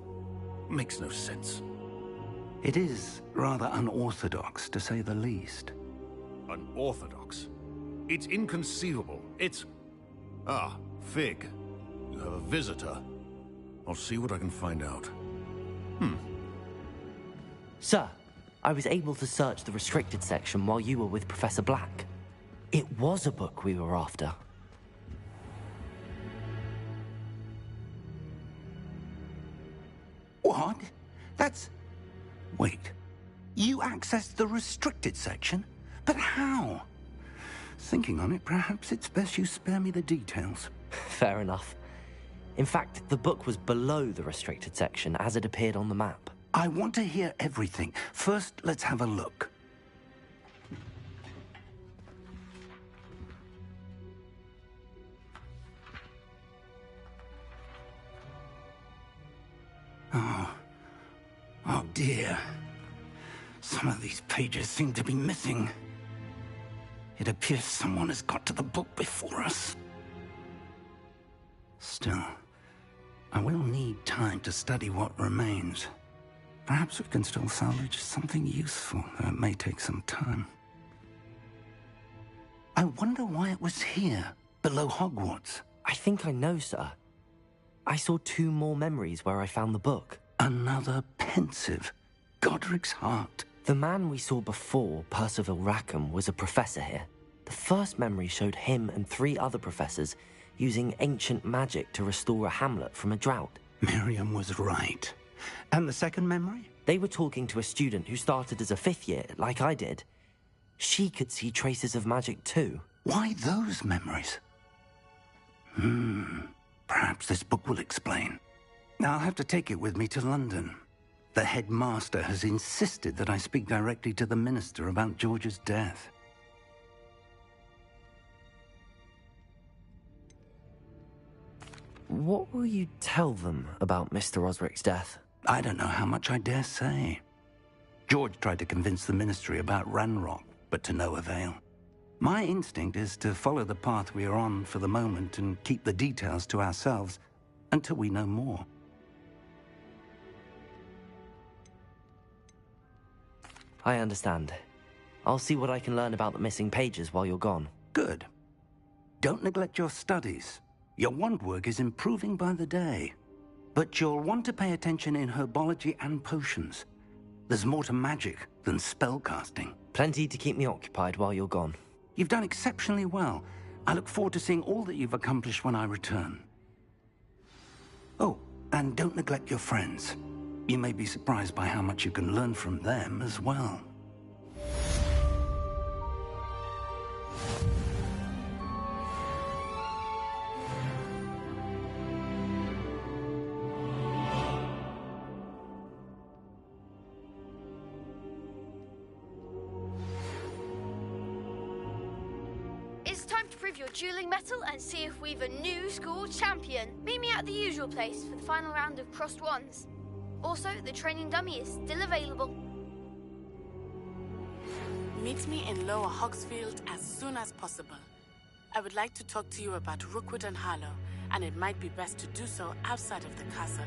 Makes no sense. It is rather unorthodox, to say the least. Unorthodox? It's inconceivable. It's... Ah, Fig. You have a visitor. I'll see what I can find out. Sir, I was able to search the restricted section while you were with Professor Black. It was a book we were after. What? That's... Wait. You accessed the restricted section? But how? Thinking on it, perhaps it's best you spare me the details. Fair enough. In fact, the book was below the restricted section as it appeared on the map. I want to hear everything. First, let's have a look. Some of these pages seem to be missing. It appears someone has got to the book before us. Still, I will need time to study what remains. Perhaps we can still salvage something useful, though it may take some time. I wonder why it was here, below Hogwarts. I think I know, sir. I saw 2 more memories where I found the book. Another pensive. Godric's heart. The man we saw before, Percival Rackham, was a professor here. The first memory showed him and 3 other professors using ancient magic to restore a hamlet from a drought. Miriam was right. And the second memory? They were talking to a student who started as a 5th year, like I did. She could see traces of magic too. Why those memories? Perhaps this book will explain. Now I'll have to take it with me to London. The headmaster has insisted that I speak directly to the minister about George's death. What will you tell them about Mr. Osric's death? I don't know how much I dare say. George tried to convince the ministry about Ranrock, but to no avail. My instinct is to follow the path we are on for the moment and keep the details to ourselves until we know more. I understand. I'll see what I can learn about the missing pages while you're gone. Good. Don't neglect your studies. Your wand work is improving by the day. But you'll want to pay attention in herbology and potions. There's more to magic than spellcasting. Plenty to keep me occupied while you're gone. You've done exceptionally well. I look forward to seeing all that you've accomplished when I return. Oh, and don't neglect your friends. You may be surprised by how much you can learn from them as well. It's time to prove your dueling mettle and see if we've a new school champion. Meet me at the usual place for the final round of crossed wands. Also, the training dummy is still available. Meet me in Lower Hogsfield as soon as possible. I would like to talk to you about Rookwood and Harlow, and it might be best to do so outside of the castle.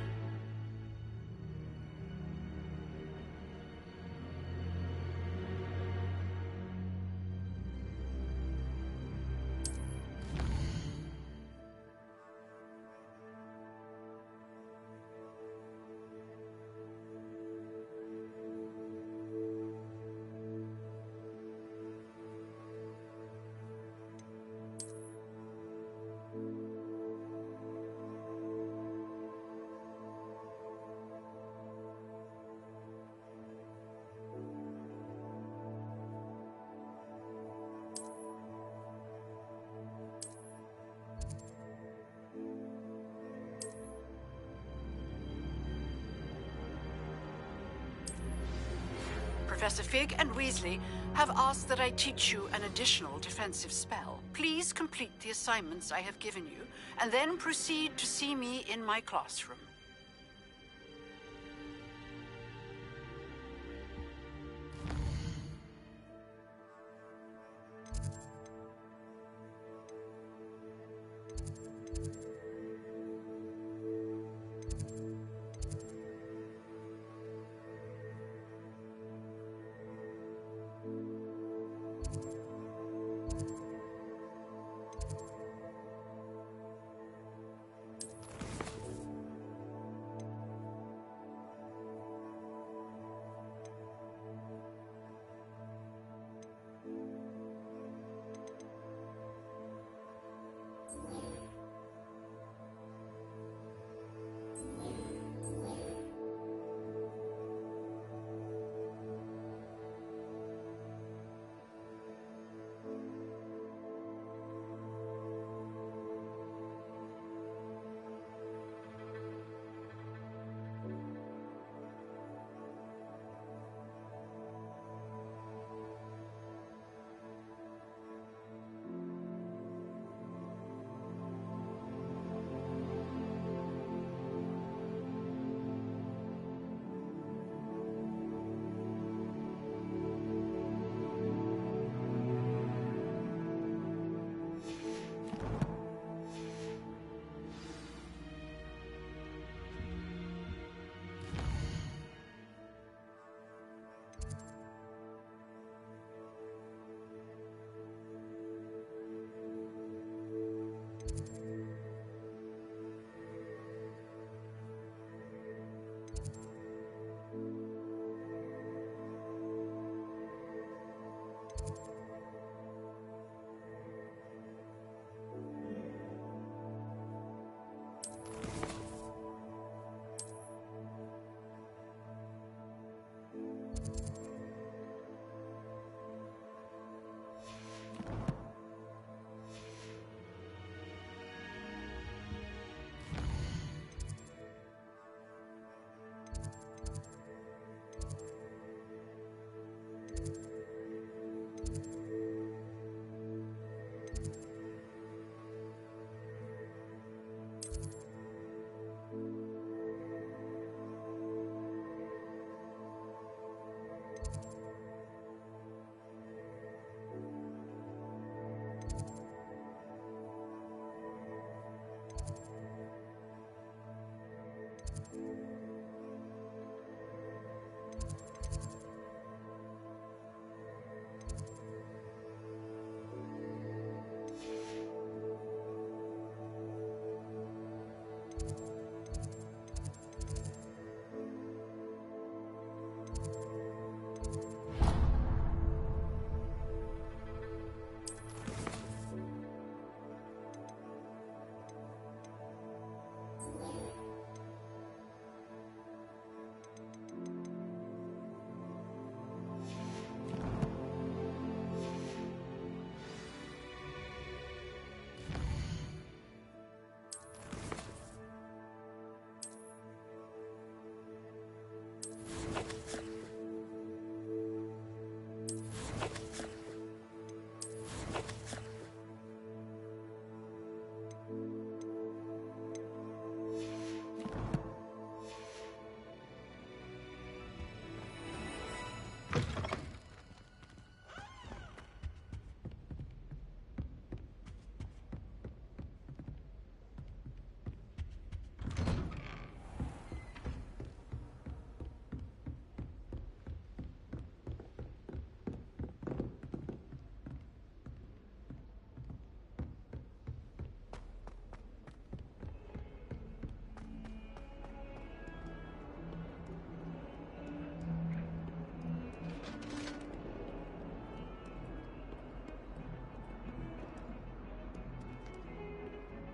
Professor Fig and Weasley have asked that I teach you an additional defensive spell. Please complete the assignments I have given you, and then proceed to see me in my classroom.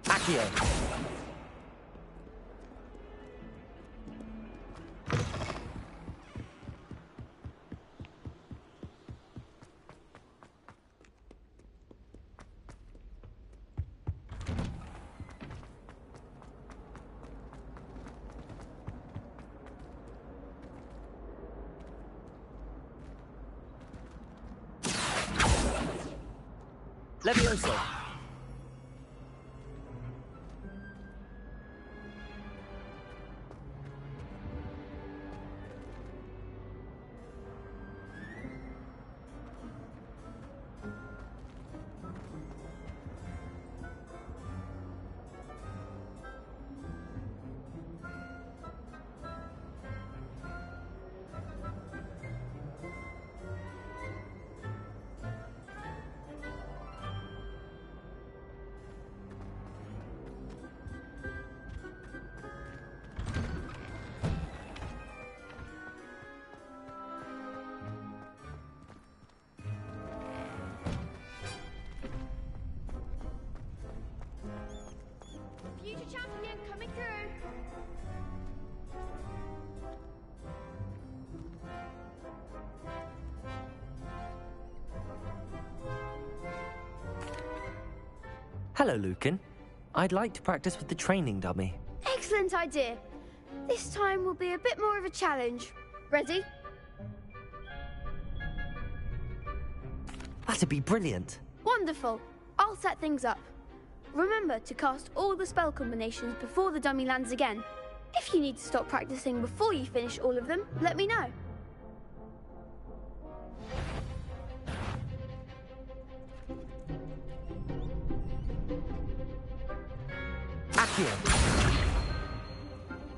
Accio. Levioso. Future champion coming through. Hello, Lucan. I'd like to practice with the training dummy. Excellent idea. This time will be a bit more of a challenge. Ready? That'd be brilliant. Wonderful. I'll set things up. Remember to cast all the spell combinations before the dummy lands again. If you need to stop practicing before you finish all of them, let me know. Accio.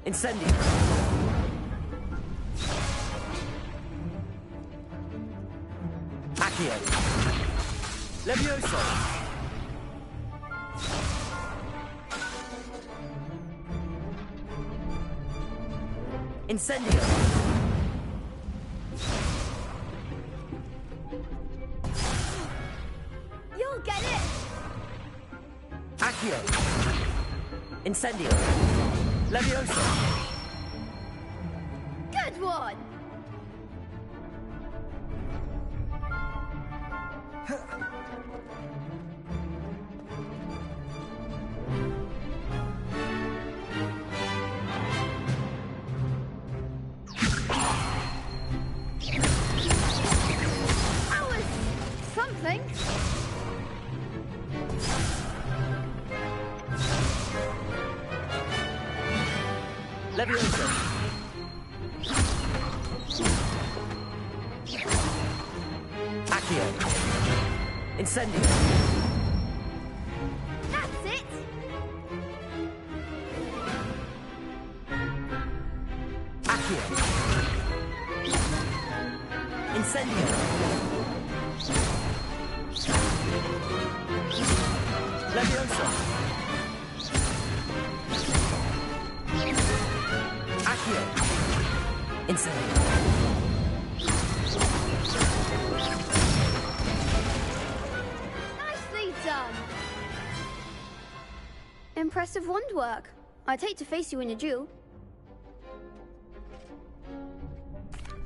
Incendio. Accio. Levioso. Incendio. You'll get it. Accio. Incendio. Levioso. Good one. That was something. Levioso. Accio. Incendio. That's it. Accio. Incendio. Levioso. Accio. Incendio. Nicely done. Impressive wand work. I'd hate to face you in a duel.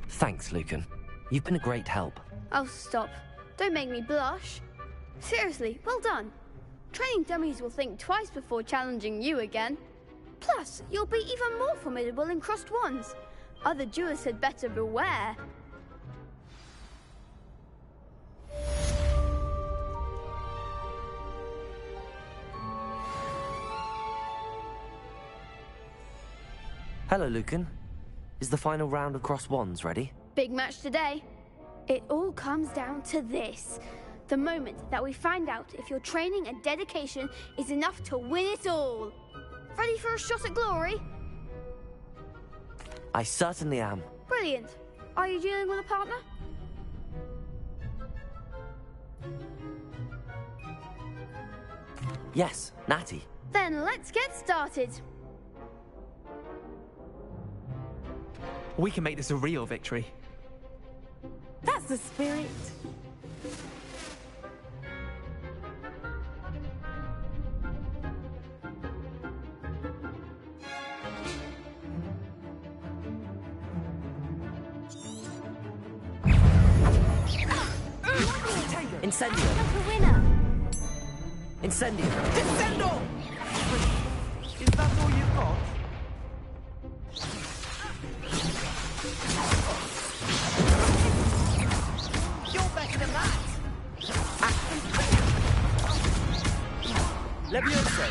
Thanks, Lucan. You've been a great help. Oh, stop. Don't make me blush. Seriously, well done. Training dummies will think twice before challenging you again. Plus, you'll be even more formidable in crossed wands. Other duelists had better beware. Hello, Lucan. Is the final round of Cross Wands ready? Big match today. It all comes down to this. The moment that we find out if your training and dedication is enough to win it all. Ready for a shot at glory? I certainly am. Brilliant. Are you dealing with a partner? Yes, Natty. Then let's get started. We can make this a real victory. That's the spirit. Incendio! The winner! Incendio! Descendo! Is that all you've got? You're better than that! Levioso!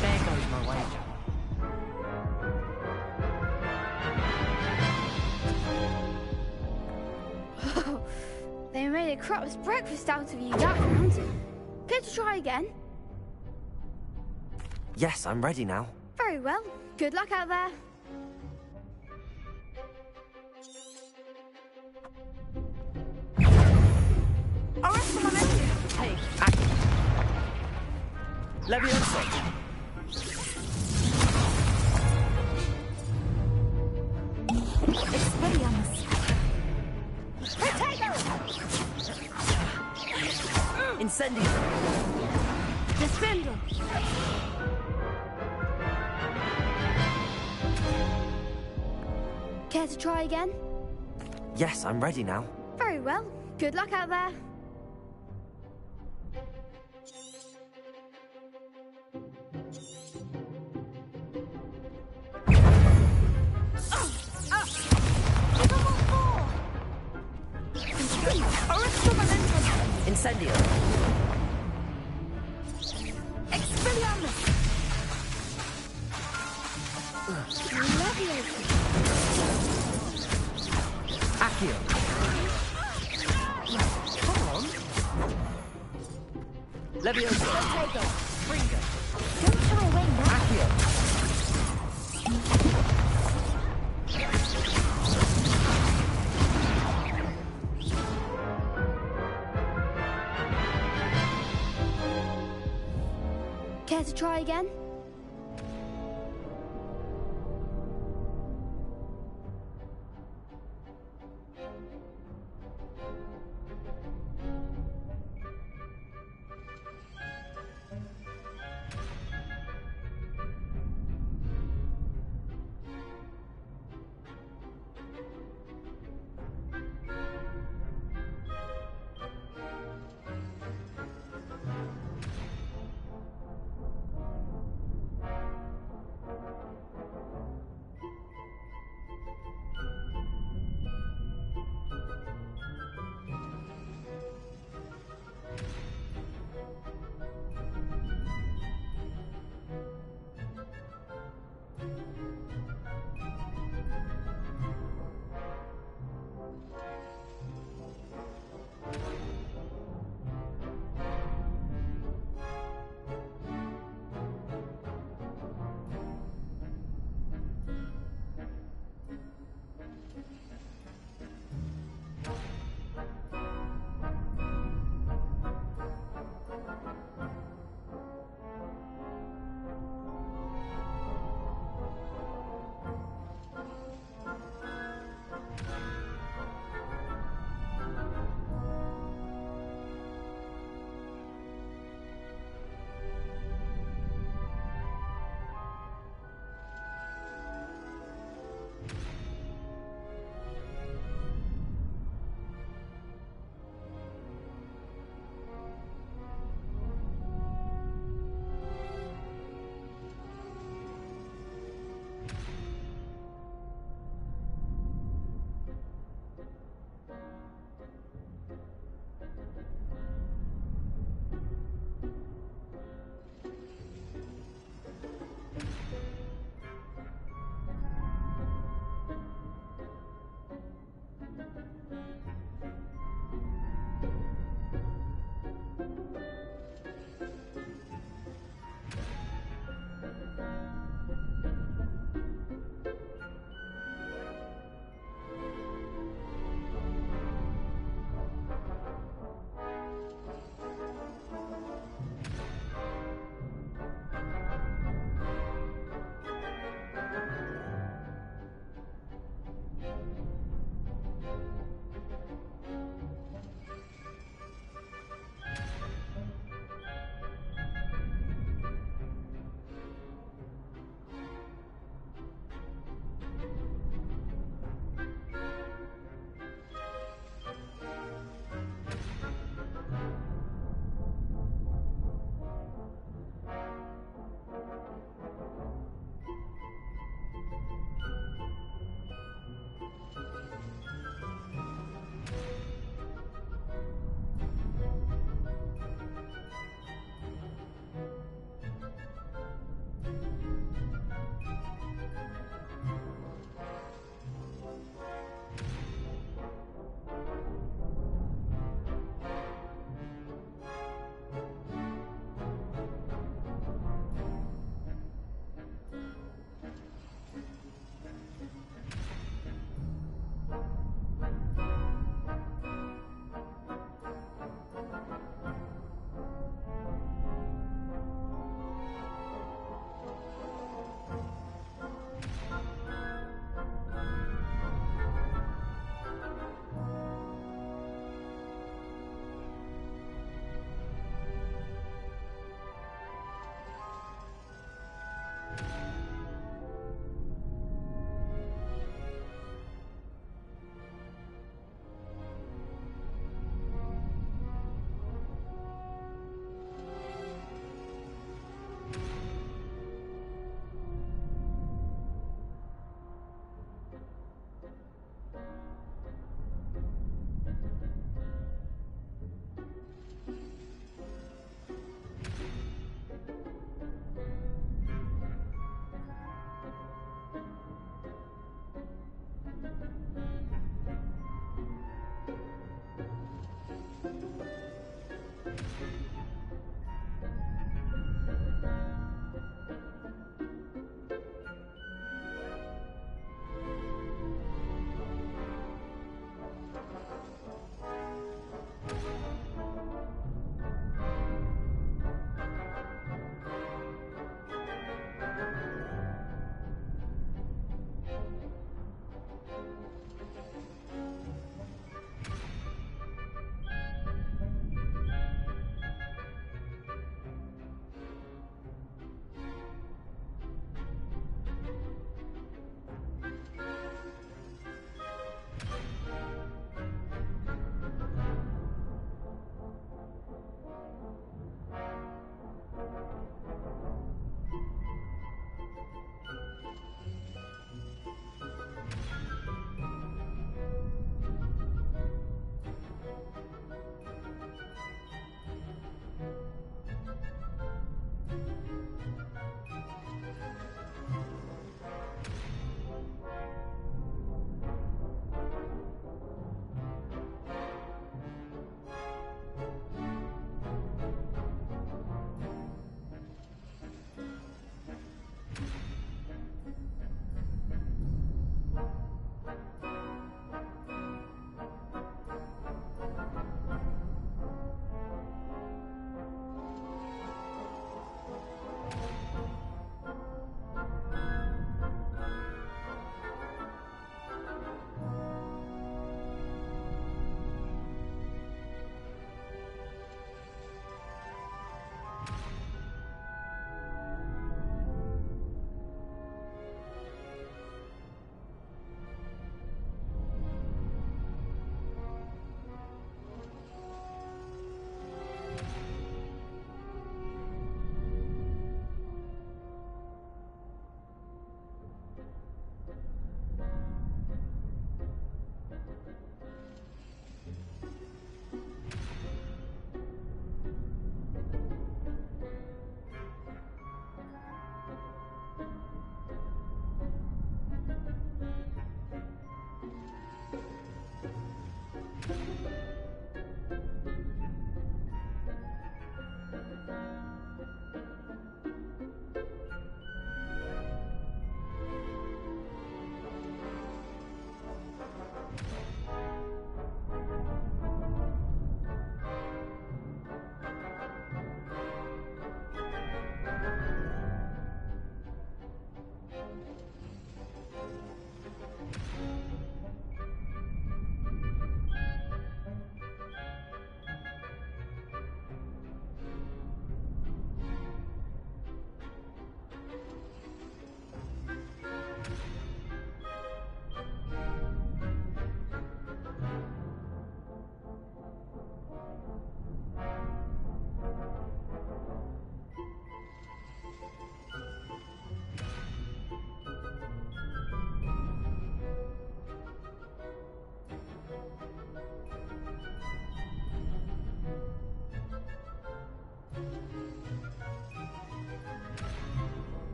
There goes my wager. They made a crap's breakfast out of you that round. Care to try again? Yes, I'm ready now. Very well. Good luck out there. Arrest the momentum! Hey, Levioso! Expelliarmus! Potato! Incendio! Descendo! Care to try again? Yes, I'm ready now. Very well. Good luck out there. Incendio! Expelliarmus! Accio! Come on! Levioso! Potato! Springer! Don't shy away now. Accio! Care to try again?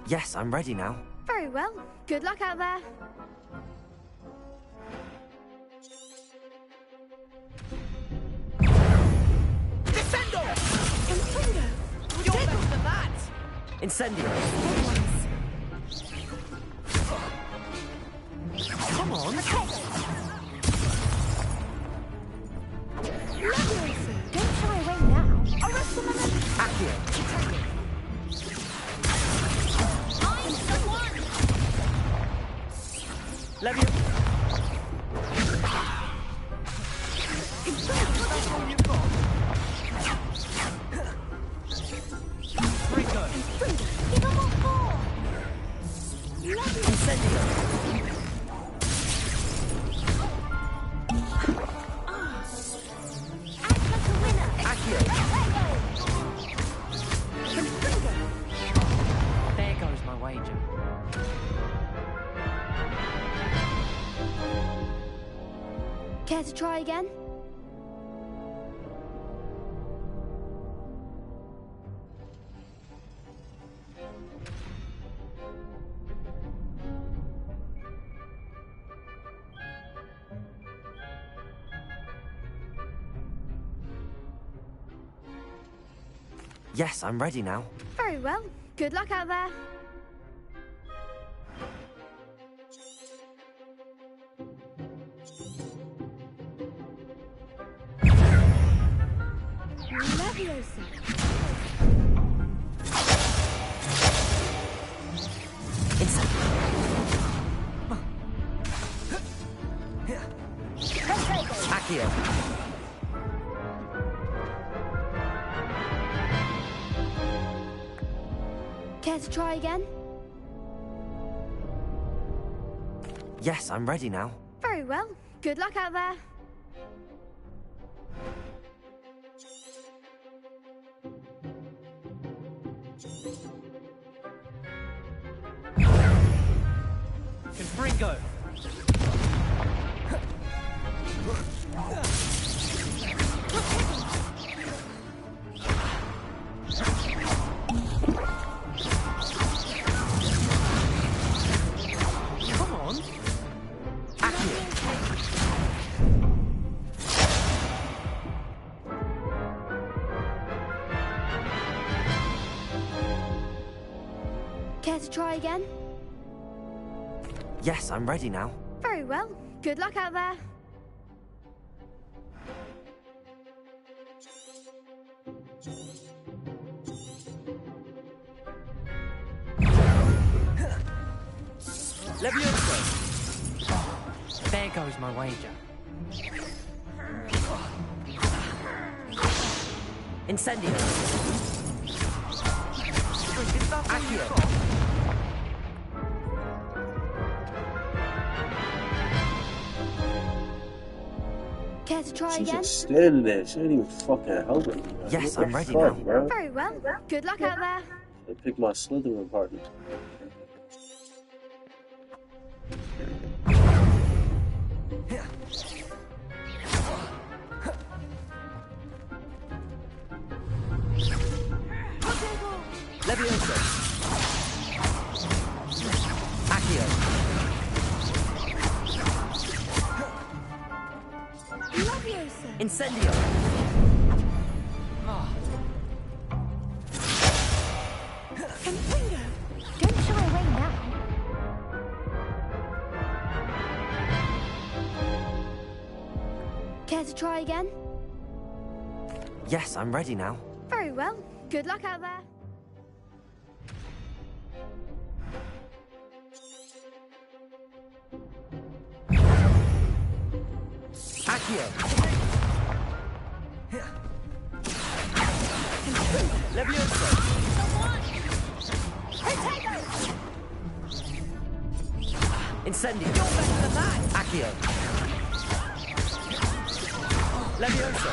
Yes, I'm ready now. Very well. Good luck out there. Descendo! Incendio! You're better than that! Incendio! Come on! Don't try away now. Arrest the momentum! Accio! I'm the one! Levio! That's all you've got! Rico! Give him a ball! Incendio! There goes my wager. Care to try again? Yes, I'm ready now. Very well. Good luck out there. Leviosa. Accio! Care to try again? Yes, I'm ready now. Very well. Good luck out there. Confringo! Come on! Care to try again? Yes, I'm ready now. Very well. Good luck out there. Leviosa! There goes my wager. Incendio! Accio! Care to try She's again? just standing there. She ain't even fucking helping me. Man. Yes, What I'm the ready fuck, now. Bro? Very well. Good luck out there. I picked my Slytherin partner. Levioso. Accio. Leviosa. Incendio. Confringo. Don't shy away now. Care to try again? Yes, I'm ready now. Very well. Good luck out there. Accio. Levioso. Incendio. Accio. Levioso.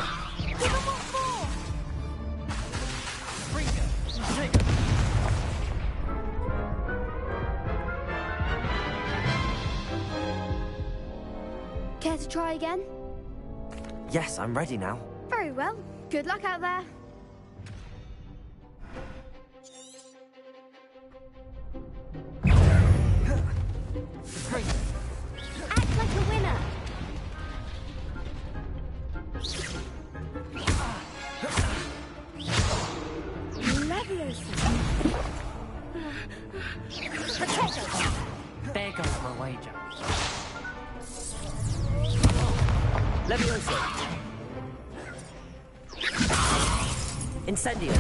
Care to try again? Yes, I'm ready now. Very well. Good luck out there. Act like a winner. Leviosa. Potato. There goes my wager. Levioso. Incendio.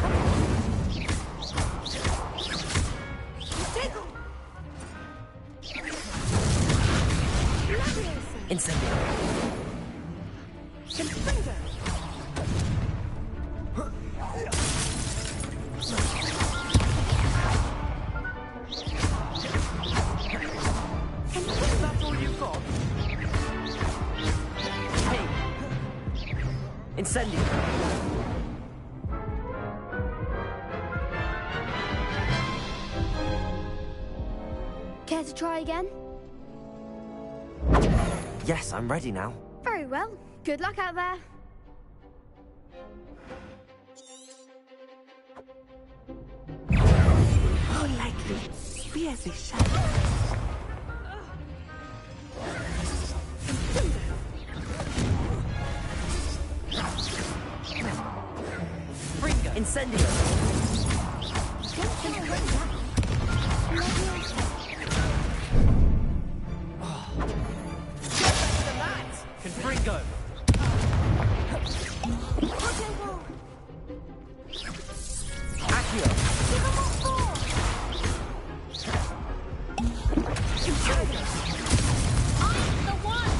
Incendio. Confringo. That's all you've got? Hey. Incendio. Care to try again? Yes, I'm ready now. Very well. Good luck out there. More likely, be as a shadow. Incendio. Confringo. Accio. I'm the one.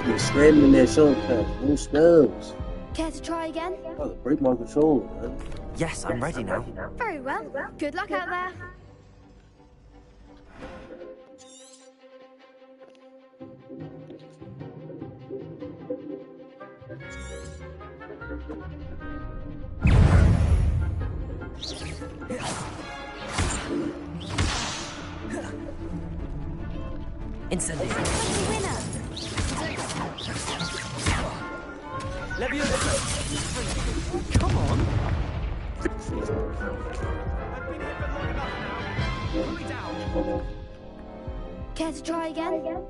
You're slamming in that short pass. No spells. Care to try again? Oh, break my controller, man. Yes, I'm ready now. Very well. Good luck out there. Incendio. Winner. Levioso. Come on. I've been here for long enough now. Pull me down. Care to try again?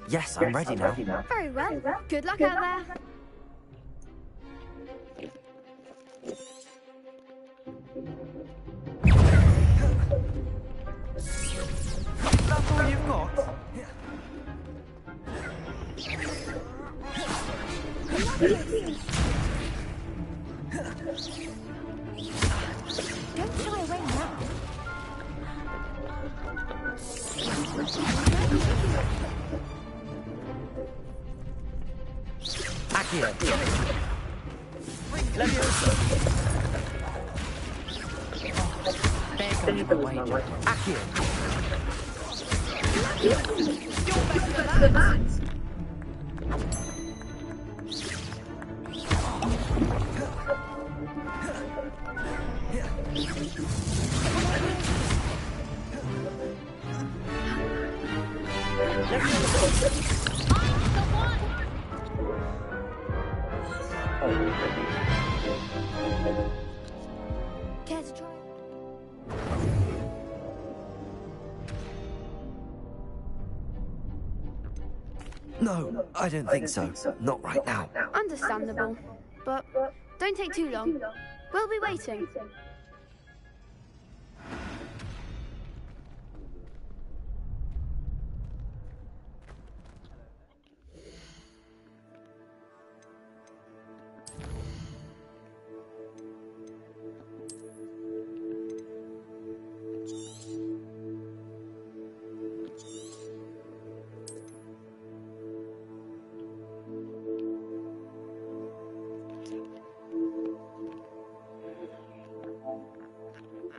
Yes, I'm ready now. Very well. Good luck out there. That's all you've got? Don't shy away now. Accio. There goes my wager. Accio. You're better than that. Care to try? No, I don't think so. Not right now. Understandable. But don't take too long. We'll be waiting.